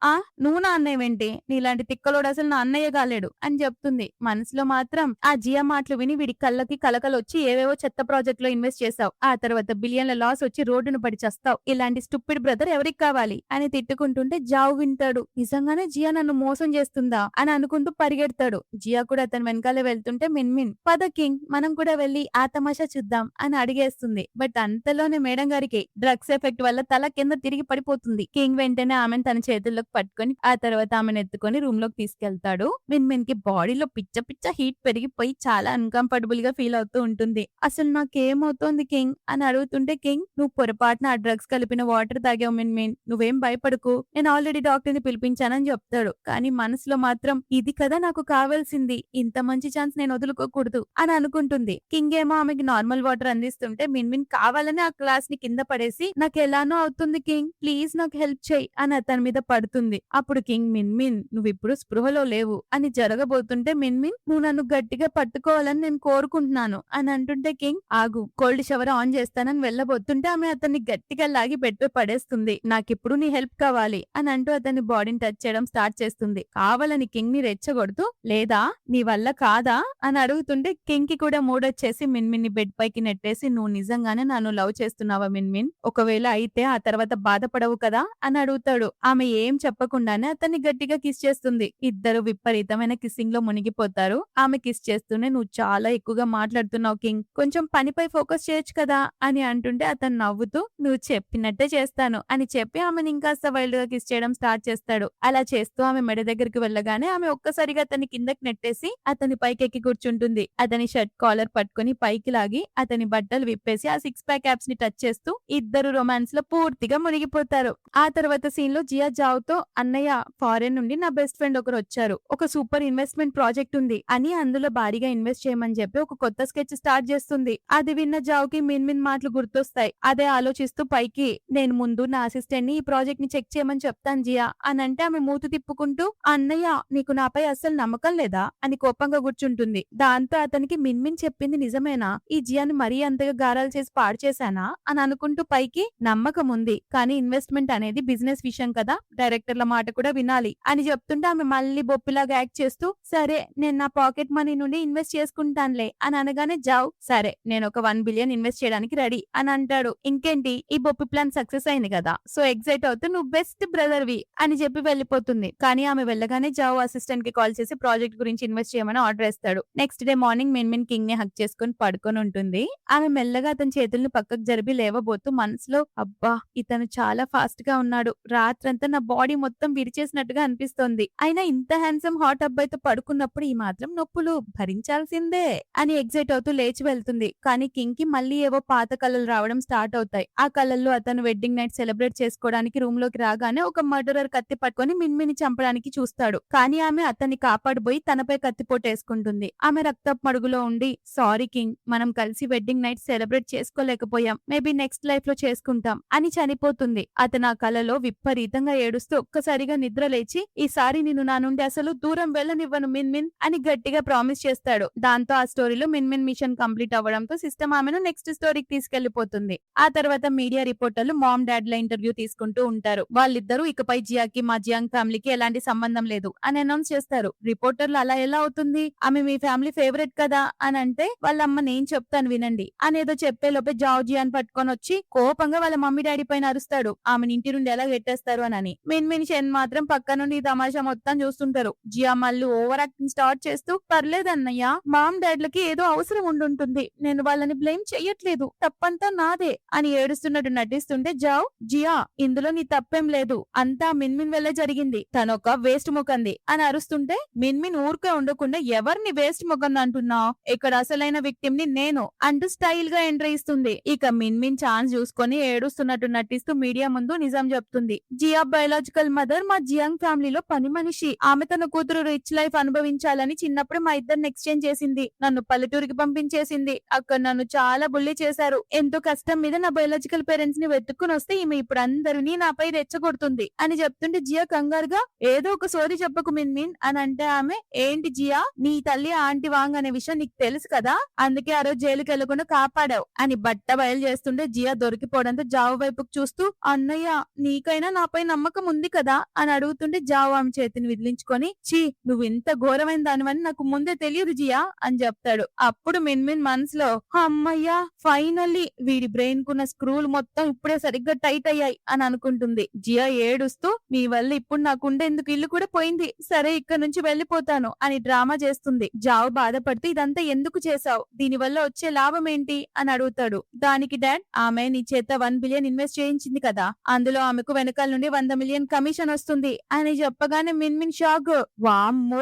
నువ్వు నా అన్నయ్యవేంటి, నీలాంటి తిక్కలోడు అసలు నా అన్నయ్య కాలేడు అని చెప్తుంది. మనసులో మాత్రం ఆ జియా మాటలు విని వీడి కళ్ళకి కలకలొచ్చి ఏవేవో చెత్త ప్రాజెక్ట్ లో ఇన్వెస్ట్ చేసావు, ఆ తర్వాత బిలియన్ల లాస్ వచ్చి రోడ్డును పడి చస్తావు, ఇలాంటి స్టూపిడ్ బ్రదర్ ఎవరికి కావాలి అని తిట్టుకుంటుంటే జావ్ వింటాడు. నిజంగానే జియా నన్ను మోసం చేస్తుందా అని అనుకుంటూ పరిగెడతాడు. జియా కూడా అతని వెనకాలే వెళ్తుంటే మిన్మిన్, పద కింగ్, మనం కూడా వెళ్లి ఆ తమాషా చూద్దాం అని అడిగేస్తుంది. బట్ అంతలోనే మేడం గారికి డ్రగ్స్ ఎఫెక్ట్ వల్ల తల కింద తిరిగి పడిపోతుంది. కింగ్ వెంటనే ఆమెను తన చేతుల్లోకి పట్టుకొని ఆ తర్వాత ఆమెను ఎత్తుకొని రూమ్ లోకి తీసుకెళ్తాడు. మిన్మిన్ కి బాడీలో పిచ్చ పిచ్చ హీట్ పెరిగిపోయి చాలా అన్కంఫర్టబుల్ గా ఫీల్ అవుతూ ఉంటుంది. అసలు నాకేమవుతోంది కింగ్ అని అడుగుతుంటే కింగ్, నువ్వు పొరపాటున ఆ డ్రగ్స్ కలిపిన వాటర్ తాగావు మిన్మిన్, నువ్వేం భయపడకు, నేను ఆల్రెడీ డాక్టర్ ని పిలిపించానని చెప్తాడు. కానీ మనసులో మాత్రం ఇది కదా నాకు కావాల్సింది, ఇంత మంచి ఛాన్స్ నేను వదులుకోకూడదు అని అనుకుంటుంది. కింగ్ ఏమో ఆమెకి నార్మల్ వాటర్ అందిస్తుంటే మిన్మిన్ కావాలని ఆ గ్లాస్ ని కింద పడేసి, నాకు ఎలానో అవుతుంది కింగ్, ప్లీజ్ నాకు హెల్ప్ చేయి అని అతని మీద పడుతుంది. అప్పుడు కింగ్, మిన్మిన్ నువ్వు ఇప్పుడు స్పృహలో లేవు అని జరగబోతుంటే మిన్మిన్, నువ్వు నన్ను గట్టిగా పట్టుకోవాలని నేను కోరుకుంటున్నాను అని అంటుంటే కింగ్, ఆగు, కోల్డ్ షవర్ ఆన్ చేస్తానని వెళ్ళబోతుంటే ఆమె అతన్ని గట్టిగా లాగి బెడ్ పడేస్తుంది. నాకిప్పుడు నీ హెల్ప్ కావాలి అని అంటూ అతని బాడీని టచ్ చేయడం స్టార్ట్ చేస్తుంది. కావాలని కింగ్ ని రెచ్చగొడుతూ, లేదా నీ వల్ల కాదా అని అడుగుతుంటే కింగ్ కి కూడా మూడొచ్చేసి మిన్మిన్ ని బెడ్ పైకి నెట్టేసి, నువ్వు నిజంగానే నన్ను లవ్ చేస్తున్నావా మిన్మిన్, ఒకవేళ అయితే ఆ తర్వాత బాధపడవు కదా అని అడుగుతాడు. ఆమె ఏం చెప్పకుండానే అతన్ని గట్టిగా కిస్ చేస్తుంది. ఇద్దరు విపరీతమైన కిస్సింగ్ లో మునిగిపోతారు. ఆమె కిస్ చేస్తూనే, నువ్వు చాలా ఎక్కువగా మాట్లాడుతున్నావు కింగ్, కొంచెం పనిపై ఫోకస్ చేయొచ్చు కదా అని అంటుంటే అతను నవ్వుతూ, నువ్వు చెప్పినట్టే చేస్తాను అని చెప్పి ఆమెను ఇంకాస్త వైల్డ్ గా కిస్ చేయడం స్టార్ట్ చేస్తాడు. అలా చేస్తూ ఆమె మెడ దగ్గరికి వెళ్ళగానే ఆమె ఒక్కసారిగా అతన్ని కిందకి నెట్టేసి అతని పైకెక్కి కూర్చుంటుంది. అతని షర్ట్ కాలర్ పట్టుకుని పైకి లాగి అతని బట్టలు విప్పేసి ఆ 6 ప్యాక్ యాప్స్ ని టచ్ చేస్తూ ఇద్దరు రొమాన్స్ లో పూర్తిగా మునిగిపోతారు. ఆ తర్వాత సీన్ లో జియా జావ్ తో, అన్నయ్య ఫారెన్ నుండి నా బెస్ట్ ఫ్రెండ్ ఒకరు వచ్చారు, ఒక సూపర్ ఇన్వెస్ట్మెంట్ ప్రాజెక్ట్ ఉంది అని అందులో భారీగా ఇన్వెస్ట్ చేయమని చెప్పి ఒక కొత్త స్కెచ్ స్టార్ట్ చేస్తుంది. అది విన్న జావ్ కి మిన్మిన్ మాటలు గుర్తొస్తాయి. అదే ఆలోచిస్తూ పైకి, నేను ముందు నా అసిస్టెంట్ ని ఈ ప్రాజెక్ట్ ని చెక్ చేయమని చెప్తాను జియా అని అంటే ఆమె మూతి తిప్పుకుంటూ, అన్నయ్య నీకు నాపై అస్సలు నమ్మకం లేదా అని కోపంగా కూర్చుంటుంది. దాంతో అతనికి మిన్మిన్ చెప్పింది నిజమేనా, ఈ జియాని మరీ అంతగా గారాలు చేసి పాడు చేశానా అని అనుకుంటూ పైకి, నమ్మకం ఉంది కానీ ఇన్వెస్ట్మెంట్ అనేది బిజినెస్ విషయం కదా, డైరెక్టర్ల మాట కూడా వినాలి అని చెప్తుంటే ఆమె మళ్ళీ బొప్పిలాగా యాక్ట్ చేస్తూ, సరే నేను నా పాకెట్ మనీ నుండి ఇన్వెస్ట్ చేసుకుంటానులే అని అనగానే జావ్, సరే నేను ఒక 1 బిలియన్ ఇన్వెస్ట్ చేయడానికి రెడీ అని అంటాడు. ఇంకేంటి, ఈ బొప్పి ప్లాన్ సక్సెస్ అయింది కదా, సో ఎక్సైట్ అవుతూ నువ్వు బెస్ట్ బ్రదర్ వి అని చెప్పి వెళ్ళిపోతుంది. కానీ ఆమె వెళ్ళగానే జావ్ అసిస్టెంట్ కి కాల్ చేసి ప్రాజెక్ట్ గురించి ఇన్వెస్ట్ చేయమని ఆర్డర్ ఇస్తాడు. నెక్స్ట్ డే మార్నింగ్ మిన్మిన్ కింగ్ ని హక్ చేసుకుని పడుకొని ఉంటుంది. ఆమె మెల్లగా అతని చేతుల్ని పక్కకు జరిపి లేవబోతూ మనసులో, అబ్బా ఇతను చాలా ఫాస్ట్ గా ఉన్నాడు, రాత్రంతా నా బాడీ మొత్తం విరిచేసినట్టుగా అనిపిస్తోంది, అయినా ఇంత హ్యాండ్సమ్ హాట్ అబ్బాయితో పడుకున్నప్పుడు ఈ మాత్రం నొప్పులు భరించాల్సిందే అని ఎగ్జైట్ అవుతూ లేచి వెళ్తుంది. కానీ కింగ్ కి మళ్ళీ ఏవో పాత కళలు రావడం స్టార్ట్ అవుతాయి. ఆ కళల్లో అతను వెడ్డింగ్ నైట్ సెలబ్రేట్ చేసుకోవడానికి రూమ్ లోకి రాగానే ఒక మర్డరర్ కత్తి పట్టుకొని మిన్మిని చంపడానికి చూస్తాడు. కానీ ఆమె అతన్ని కాపాడబోయి తనపై కత్తిపోటు వేసుకుంటుంది. ఆమె రక్తపు మడుగులో ఉండి, సారీ కింగ్, మనం కలిసి వెడ్డింగ్ నైట్ సెలబ్రేట్ చేసుకోలేకపోయాం, మేబీ నెక్స్ట్ లైఫ్ లో చేసుకుంటాం అని చనిపోతుంది. అతను ఆ కళలో విపరీతంగా ఏడుస్తూ ఒక్కసారిగా నిద్ర లేచి, ఈసారి నిన్ను నా నుండి అసలు దూరం వెళ్ళనివ్వను మిన్మిన్ అని గట్టిగా ప్రామిస్ చేస్తాడు. దాంతో ఆ స్టోరీలో మిన్మిన్ మిషన్ కంప్లీట్ అవ్వడంతో సిస్టమ్ ఆమెను నెక్స్ట్ స్టోరీకి తీసుకెళ్లిపోతుంది. ఆ తర్వాత మీడియా రిపోర్టర్లు మామ్ డాడ్ ల ఇంటర్వ్యూ తీసుకుంటూ ఉంటారు. వాళ్ళిద్దరూ ఇకపై జియాకి మా జియాంగ్ ఫ్యామిలీకి ఎలాంటి సంబంధం లేదు అని అనౌన్స్ చేస్తారు. రిపోర్టర్లు అలా ఎలా అవుతుంది, ఆమె మీ ఫ్యామిలీ ఫేవరెట్ కదా అని అంటే, వాళ్ళమ్మ నేను చెప్తాను వినండి అనేదో చెప్పే లోపే జావ్ జియాన్ పట్టుకొని వచ్చి కోపంగా వాళ్ళ మమ్మీ డాడీ పైన అరుస్తాడు, ఆమెను ఇంటి నుండి ఎలా గెట్టేస్తారు అని. మిన్మిన్ షెన్ మాత్రం పక్క నుండి ఈ తమాషా మొత్తం చూస్తుంటారు. జియా మళ్ళీ ఓవర్ యాక్టింగ్ స్టార్ట్ చేస్తూ, పర్లేదన్నయ్య, మామ్ డాడ్లకి ఏదో అవసరం ఉండుంటుంది, నేను వాళ్ళని బ్లేమ్ చెయ్యట్లేదు, తప్పంతా నాదే అని ఏడుస్తున్నట్టు నటిస్తుంటే జావ్, జియా ఇందులో నీ తప్పేం లేదు, అంతా మిన్మిన్ వల్లే జరిగింది, తనొక వేస్ట్ ముఖంది అని అరుస్తుంటే మిన్మిన్ ఊరికే ఉండకుండా ఎవరిని వేస్ట్ మొగ్గం అంటున్నావు, ఇక్కడ అసలైన విక్టిమ్ ని నేను అంటూ స్టైల్ గా ఎంట్రీ ఇస్తుంది. ఇక మిన్మిన్ ఛాన్స్ చూసుకొని ఏడుస్తున్నట్టు నటిస్తూ మీడియా ముందు నిజం చెప్తుంది. జియా బయలాజికల్ మదర్ మా జియాంగ్ ఫ్యామిలీలో పని మనిషి. ఆమె తన కూతురు రిచ్ లైఫ్ అనుభవించాలని చిన్నప్పుడు మా ఇద్దరిని ఎక్స్చేంజ్ చేసింది. నన్ను పల్లెటూరికి పంపించేసింది. అక్కడ నన్ను చాలా బుల్లి చేశారు. ఎంతో కష్టం మీద నా బయలాజికల్ పేరెంట్స్ ని వెతుక్కుని వస్తే ఈమె ఇప్పుడు అందరినీ నాపై రెచ్చగొడుతుంది అని చెప్తుంటే జియా కంగారుగా ఏదో ఒక సోది చెప్పకు మిన్మిన్ అని అంటే ఆమె, ఏంటి జియా, నీ తల్లి ఆంటీ వాంగ్ అనే విషయం నీకు తెలుసు కదా, అందుకే ఆ రోజు జైలుకి వెళ్లకుండా కాపాడావు అని బట్ట బయలు చేస్తుంటే జియా దొరికిపోవడంతో జావు వైపుకు చూస్తూ, అన్నయ్య నీకైనా నాపై నమ్మకం ఉంది కదా అని అడుగుతుంటే జావు ఆమె చేతిని విదిలించుకొని, చీ నువ్వు ఇంత ఘోరమైన దానివని నాకు ముందే తెలియదు జియా అని చెప్తాడు. అప్పుడు మిన్మిన్ మనసులో, అమ్మయ్యా ఫైనల్లీ వీడి బ్రెయిన్ కున్న స్క్రూలు మొత్తం ఇప్పుడే సరిగ్గా టైట్ అయ్యాయి అని అనుకుంటుంది. జియా ఏడుస్తూ, మీ వల్ల ఇప్పుడు నాకుండేందుకు ఇల్లు కూడా పోయింది, సరే ఇక్కడ నుంచి వెళ్లిపోతాను అని డ్రామా చేస్తుంది. జావు బాధపడుతూ ఇదంతా ఎందుకు చేశావు, దీని వల్ల వచ్చే లాభం ఏంటి అని అడుగుతాడు. దానికి డాడ్, ఆమె నీ చేత 1 బిలియన్ ఇన్వెస్ట్ చేయించింది కదా, అందులో ఆమెకు వెనకాల నుండి 100 మిలియన్ కమిషన్ వస్తుంది అని చెప్పగానే మిన్మిన్ షాక్. వామ్మో,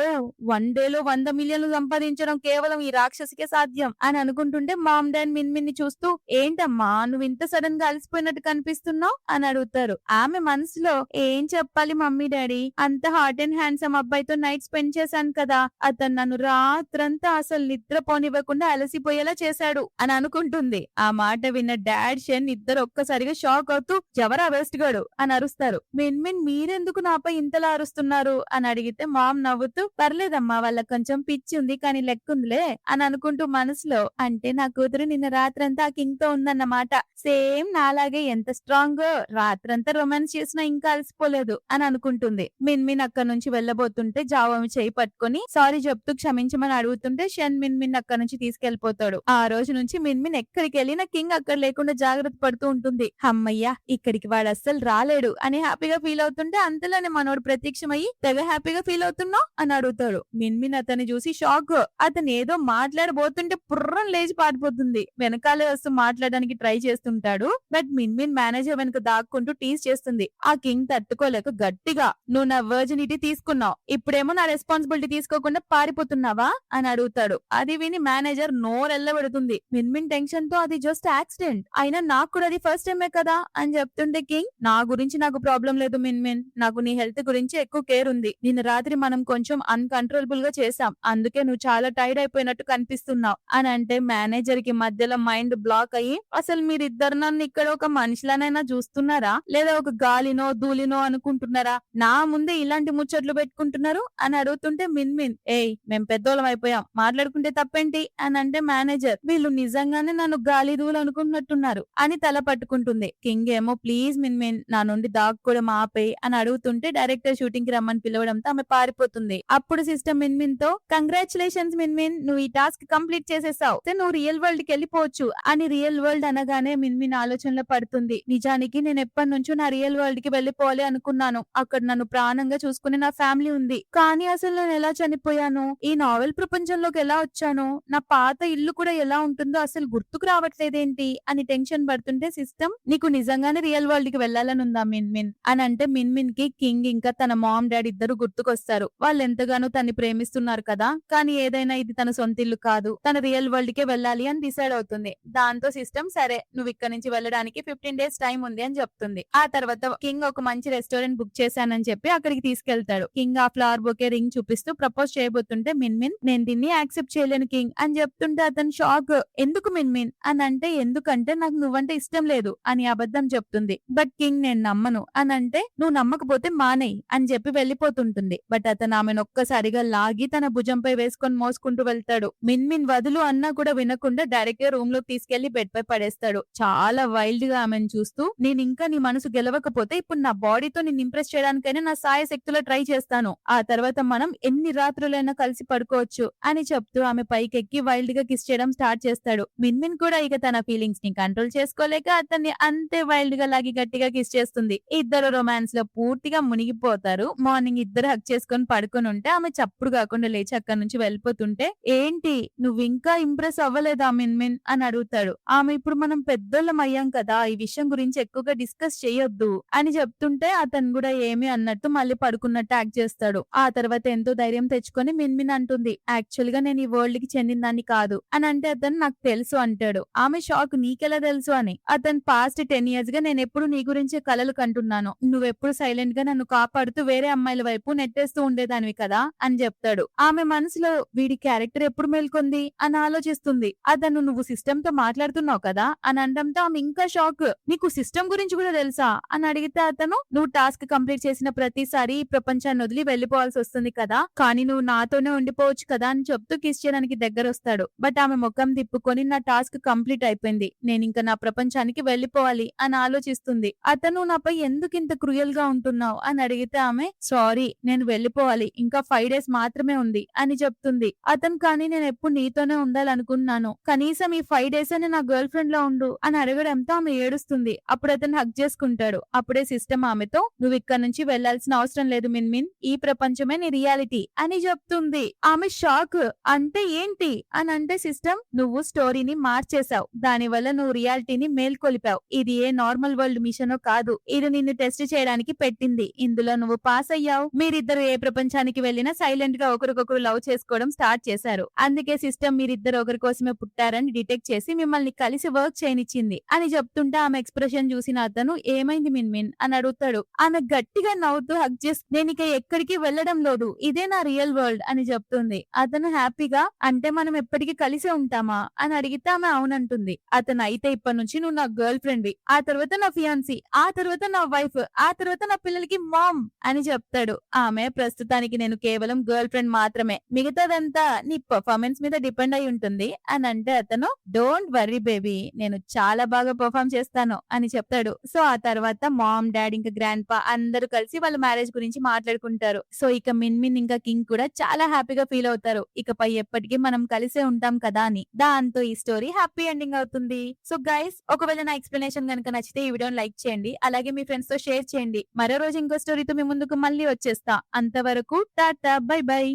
1 డేలో 100 మిలియన్లు సంపాదించడం కేవలం ఈ రాక్షసికే సాధ్యం అని అనుకుంటుంటే మామ్ డాడ్ మిన్మిన్ ని చూస్తూ, ఏంటమ్మా నువ్వు ఇంత సడన్ గా అలసిపోయినట్టు కనిపిస్తున్నావు అని అడుగుతారు. ఆమె మనసులో, ఏం చెప్పాలి మమ్మీ డాడీ, అంత హార్ట్ అండ్ హ్యాండ్సమ్ అబ్బాయితో నైట్ స్పెండ్ చేశాను కదా, అతను నన్ను రాత్రంతా అసలు నిద్రపోనివ్వకుండా అలసిపోయేలా చేశాడు అని అనుకుంటుంది. ఆ మాట విన్న డాడ్ షన్ ఇద్దరు ఒక్కసారిగా షాక్ అవుతూ, ఎవరా వెస్ట్ గాడు అని అరుస్తారు. మిన్మిన్ మీరెందుకు నాపై ఇంతలా అరుస్తున్నారు అని అడిగితే మామ్ నవ్వుతూ, పర్లేదమ్మా వాళ్ళకి కొంచెం పిచ్చి ఉంది కానీ లెక్కుందిలే అని అనుకుంటూ మనసులో, అంటే నా కూతురు నిన్న రాత్రంతా ఆ కింగ్ తో ఉందన్నమాట, సేమ్ నాలాగే ఎంత స్ట్రాంగ్, రాత్రంతా రొమాన్స్ చేసినా ఇంకా అలసిపోలేదు అని అనుకుంటుంది. మిన్మిన్ అక్కడ నుంచి వెళ్లబోతుంటే జావు ఆమె చేయి పట్టుకొని సారీ చెప్తూ క్షమించమని అడుగుతుంటే షన్ మిన్మిన్ అక్కడ నుంచి తీసుకెళ్లిపోతాడు. ఆ రోజు నుంచి మిన్మిన్ ఎక్కడికి వెళ్ళినా కింగ్ అక్కడ లేకుండా జాగ్రత్త పడుతూ ఉంటుంది. అమ్మయ్యా ఇక్కడికి వాడు అస్సలు రాలేడు అని హ్యాపీగా ఫీల్ అవుతుంటే అంతలోనే మనోడు ప్రత్యక్షమయ్యి, తెగ హ్యాపీగా ఫీల్ అవుతున్నావు అని అడుగుతాడు. మిన్మిన్ అతన్ని చూసి షాక్. అతను ఏదో మాట్లాడబోతుంటే పుర్రం లేచి పారిపోతుంది. వెనకాలే వస్తూ మాట్లాడడానికి ట్రై చేస్తుంటాడు. బట్ మిన్మిన్ మేనేజర్ వెనక దాక్కుంటూ టీజ్ చేస్తుంది. ఆ కింగ్ తట్టుకోలేక గట్టిగా, నువ్వు నా వర్జినిటీ తీసుకున్నావు, ఇప్పుడేమో నా రెస్పాన్సిబిలిటీ తీసుకోకుండా పారిపోతున్నావా అని అడుగుతాడు. అది విని మేనేజర్ నోరెల్లబెడుతుంది. మిన్మిన్ టెన్షన్ తో, అది జస్ట్ యాక్సిడెంట్, అయినా నాకు కూడా అది ఫస్ట్ టైమే కదా అని చెప్తుంటే కింగ్, నా గురించి నాకు ప్రాబ్లం లేదు మిన్మిన్, నాకు నీ హెల్త్ గురించి ఎక్కువ కేర్ ఉంది. నిన్న రాత్రి మనం కొంచెం అన్కంట్రోలబుల్ గా చేసాం, అందుకే నువ్వు చాలా టైర్డ్ అయిపోయినట్టు కనిపిస్తున్నావు అని అంటే మేనేజర్ కి మధ్యలో మైండ్ బ్లాక్ అయ్యి, అసలు మీరిద్దరు నన్ను ఇక్కడ ఒక మనిషిలానైనా చూస్తున్నారా లేదా ఒక గాలినో ధూళినో అనుకుంటున్నారా, నా ముందే ఇలాంటి ముచ్చట్లు పెట్టుకుంటున్నారు అని అడుగుతుంటే మిన్మిన్, ఏయ్ మేం పెద్దోళ్ళం అయిపోయాం, మాట్లాడుకుంటే తప్పేంటి అని అంటే మేనేజర్, వీళ్ళు నిజంగానే నన్ను గాలి ధూళి అనుకుంటున్నట్టున్నారు అని తల పట్టుకుంటుంది. కింగ్ ఏమో, ప్లీజ్ మిన్మిన్ నా నుండి దాక్కోవడం ఆపే అని అడుగుతుంటే డైరెక్టర్ షూటింగ్ కి రమ్మని పిలవడంతో ఆమె పారిపోతుంది. అప్పుడు సిస్టమ్ మిన్మిన్ తో, కంగ్రాచులేషన్స్ మిన్మిన్, నువ్వు ఈ టాస్క్ కంప్లీట్ చేసేసావు, నువ్వు రియల్ వరల్డ్ కి వెళ్ళిపోవచ్చు అని. రియల్ వరల్డ్ అనగానే మిన్మిన్ ఆలోచనలో పడుతుంది. నిజానికి నేను ఎప్పటి నుంచో నా రియల్ వరల్డ్ కి వెళ్ళిపోవాలి అనుకున్నాను, అక్కడ నన్ను ప్రాణంగా చూసుకునే నా ఫ్యామిలీ ఉంది, కానీ అసలు నేను ఎలా చనిపోయాను, ఈ నావెల్ ప్రపంచంలోకి ఎలా వచ్చాను, నా పాత ఇల్లు కూడా ఎలా ఉంటుందో అసలు గుర్తుకు రావట్లేదేంటి అని టెన్షన్ పడుతుంటే సిస్టమ్, నీకు నిజంగానే రియల్ వరల్డ్ కి వెళ్ళాలని ఉందా మిన్మిన్ అని అంటే మిన్మిన్ కి కింగ్ ఇంకా తన మామ్ డాడ్ ఇద్దరు గుర్తుకొస్తారు. వాళ్ళు ఎంతగానో తన్ని ప్రేమిస్తున్నారు కదా, కానీ ఏదైనా ఇది తన సొంత ఇల్లు కాదు, తన రియల్ వరల్డ్ కే వెళ్ళాలి అని డిసైడ్ అవుతుంది. దాంతో సిస్టమ్, సరే నువ్వు ఇక్కడ నుంచి వెళ్ళడానికి 15 డేస్ టైం ఉంది అని చెప్తుంది. ఆ తర్వాత కింగ్ ఒక మంచి రెస్టారెంట్ బుక్ చేశానని చెప్పి అక్కడికి తీసుకెళ్తాడు. కింగ్ ఆ ఫ్లవర్ బొకే రింగ్ చూపిస్తూ ప్రపోజ్ చేయబోతుంటే మిన్మిన్, నేను దీన్ని యాక్సెప్ట్ చేయలేను కింగ్ అని చెప్తుంటే అతను షాక్. ఎందుకు మిన్మిన్ అని అంటే, ఎందుకంటే నాకు నువ్వంటే ఇష్టం లేదు అని అబద్ధం చెప్తుంది. బట్ కింగ్, నేను నమ్మను అని అంటే, నువ్వు నమ్మకపోతే మానేయ్ అని చెప్పి వెళ్ళిపోతుంటుంది. బట్ అతను ఆమెను ఒక్కసారిగా లాగి తన భుజంపై వేసుకొని మోసుకుంటూ వెళ్తాడు. మిన్మిన్ వదులు అన్నా కూడా వినకుండా డైరెక్ట్ గా రూమ్ లోకి తీసుకెళ్లి బెడ్ పై పడేస్తాడు. చాలా వైల్డ్ గా ఆమెను చూస్తూ, నేను ఇంకా నీ మనసు గెలవకపోతే ఇప్పుడు నా బాడీతో నిన్ను ఇంప్రెస్ చేయడానికైనా నా సాయ శక్తులో ట్రై చేస్తాను, ఆ తర్వాత మనం ఎన్ని రాత్రులైనా కలిసి పడుకోవచ్చు అని చెప్తూ ఆమె పైకెక్కి వైల్డ్ గా కిస్ చేయడం స్టార్ట్ చేస్తాడు. మిన్మిన్ కూడా ఇక తన ఫీలింగ్స్ ని కంట్రోల్ చేసుకోలేక అతన్ని అంతే వైల్డ్ గా లాగి గట్టిగా కిస్ చేస్తుంది. ఇద్దరు రొమాన్స్ లో పూర్తిగా మునిగిపోతారు. మార్నింగ్ ఇద్దరు హక్ చేసుకొని పడుకొని ఉంటే ఆమె చప్పుడు కాకుండా లేచి అక్కడి నుంచి వెళ్ళిపోతుంటే, ఏంటి నువ్వు ఇంకా ఇంప్రెస్ అవ్వలేదా మిన్మిన్ అని అడుగుతాడు. ఆమె, ఇప్పుడు మనం పెద్దోళ్ళం అయ్యాం కదా, ఈ విషయం గురించి ఎక్కువగా డిస్కస్ చేయొద్దు అని చెప్తుంటే అతను కూడా ఏమి అన్నట్టు మళ్ళీ పడుకున్నట్టు యాక్ట్ చేస్తాడు. ఆ తర్వాత తర్వాత ఎంతో ధైర్యం తెచ్చుకొని మిన్మిన్ అంటుంది, యాక్చువల్ గా నేను ఈ వరల్డ్ కి చెందిన దాన్ని కాదు అని. అంటే అతను నాకు తెలుసు అంటాడు. ఆమె షాక్, నీకెలా తెలుసు అని. అతను పాస్ట్ 10 ఇయర్స్ గా నేను ఎప్పుడు నీ గురించే కలలు కంటున్నాను, నువ్వెప్పుడు సైలెంట్ గా నన్ను కాపాడుతూ వేరే అమ్మాయిల వైపు నెట్టేస్తూ ఉండేదానివి కదా అని చెప్తాడు. ఆమె మనసులో వీడి క్యారెక్టర్ ఎప్పుడు మేల్కొంది అని ఆలోచిస్తుంది. అతను, నువ్వు సిస్టమ్ తో మాట్లాడుతున్నావు కదా అని అనడంతో ఆమె ఇంకా షాక్. నీకు సిస్టమ్ గురించి కూడా తెలుసా అని అడిగితే అతను, నువ్వు టాస్క్ కంప్లీట్ చేసిన ప్రతిసారి ఈ ప్రపంచాన్ని వదిలి వెళ్లిపోవాల్సి వస్తుంది కదా, కానీ నువ్వు నాతోనే ఉండిపోవచ్చు కదా అని చెప్తూ కిస్ చేయడానికి దగ్గర వస్తాడు. బట్ ఆమె ముఖం తిప్పుకొని, నా టాస్క్ కంప్లీట్ అయిపోయింది, నేను ఇంకా నా ప్రపంచానికి వెళ్లిపోవాలి అని ఆలోచిస్తుంది. అతను, నాపై ఎందుకు ఇంత క్రూయల్ గా ఉంటున్నావు అని అడిగితే ఆమె, సారీ నేను వెళ్లిపోవాలి, ఇంకా 5 days మాత్రమే ఉంది అని చెప్తుంది. అతను, కానీ నేను ఎప్పుడు నీతోనే ఉండాలనుకున్నాను, కనీసం ఈ 5 days అని నా గర్ల్ ఫ్రెండ్ లో ఉండు అని అడగడంతో ఆమె ఏడుస్తుంది. అప్పుడు అతను హక్ చేసుకుంటాడు. అప్పుడే సిస్టమ్ ఆమెతో, నువ్వు ఇక్కడ నుంచి వెళ్లాల్సిన అవసరం లేదు మిన్మిన్, ఈ ప్రపంచమే నీ రియాలిటీ అని చెప్తుంది. ఆమె షాక్, అంటే ఏంటి అని అంటే, సిస్టమ్, నువ్వు స్టోరీని మార్చేశావు, దానివల్ల నువ్వు రియాలిటీని మేల్కొలిపావు, ఇది ఏ నార్మల్ వరల్డ్ మిషనో కాదు, ఇది నిన్ను టెస్ట్ చేయడానికి పెట్టింది, ఇందులో నువ్వు పాస్ అయ్యావు, మీరిద్దరు ఏ ప్రపంచానికి వెళ్ళినా సైలెంట్ గా ఒకరికొకరు లవ్ చేసుకోవడం స్టార్ట్ చేశారు, అందుకే సిస్టమ్ మీరిద్దరు ఒకరి కోసమే పుట్టారని డిటెక్ట్ చేసి మిమ్మల్ని కలిసి వర్క్ చేయనిచ్చింది అని చెప్తుంటే ఆమె ఎక్స్ప్రెషన్ చూసిన అతను, ఏమైంది మిన్మిన్ అని అడుగుతాడు. ఆమె గట్టిగా నవ్వుతూ హక్ చేసి, నేను ఇక ఎక్కడికి వెళ్ళడం లేదు, ఇదే నా రియల్ వరల్డ్ అని చెప్తుంది. అతను హ్యాపీగా, అంటే మనం ఎప్పటికీ కలిసే ఉంటామా అని అడిగితే ఆమె అవునంటుంది. అతను, అయితే ఇప్పటి నుంచి నువ్వు నా గర్ల్ ఫ్రెండ్ వి, ఆ తర్వాత నా ఫియాన్సీ, ఆ తర్వాత నా వైఫ్, ఆ తర్వాత నా పిల్లలకి మామ్ అని చెప్తాడు. ఆమె, ప్రస్తుతానికి నేను కేవలం గర్ల్ ఫ్రెండ్ మాత్రమే, మిగతాదంతా నీ పర్ఫార్మెన్స్ మీద డిపెండ్ అయి ఉంటుంది అని అంటే అతను, డోంట్ వర్రీ బేబీ, నేను చాలా బాగా పర్ఫార్మ్ చేస్తాను అని చెప్తాడు. సో ఆ తర్వాత మామ్, డాడ్ ఇంకా గ్రాండ్ పా అందరూ కలిసి వాళ్ళ మ్యారేజ్ గురించి మాట్లాడుకుంటారు. సో ఇక మిన్మిన్ ఇంకా కింగ్ కూడా చాలా హ్యాపీగా ఫీల్ అవుతారు, ఇకపై ఎప్పటికీ మనం కలిసే ఉంటాం కదా అని. దాంతో ఈ స్టోరీ హ్యాపీ ఎండింగ్ అవుతుంది. సో గైస్, ఒకవేళ నా ఎక్స్ప్లెనేషన్ కనుక నచ్చితే ఈ వీడియోని లైక్ చేయండి, అలాగే మీ ఫ్రెండ్స్ తో షేర్ చేయండి. మరో రోజు ఇంకో స్టోరీతో మీ ముందుకు మళ్ళీ వచ్చేస్తా. అంతవరకు టాటా, బై బై.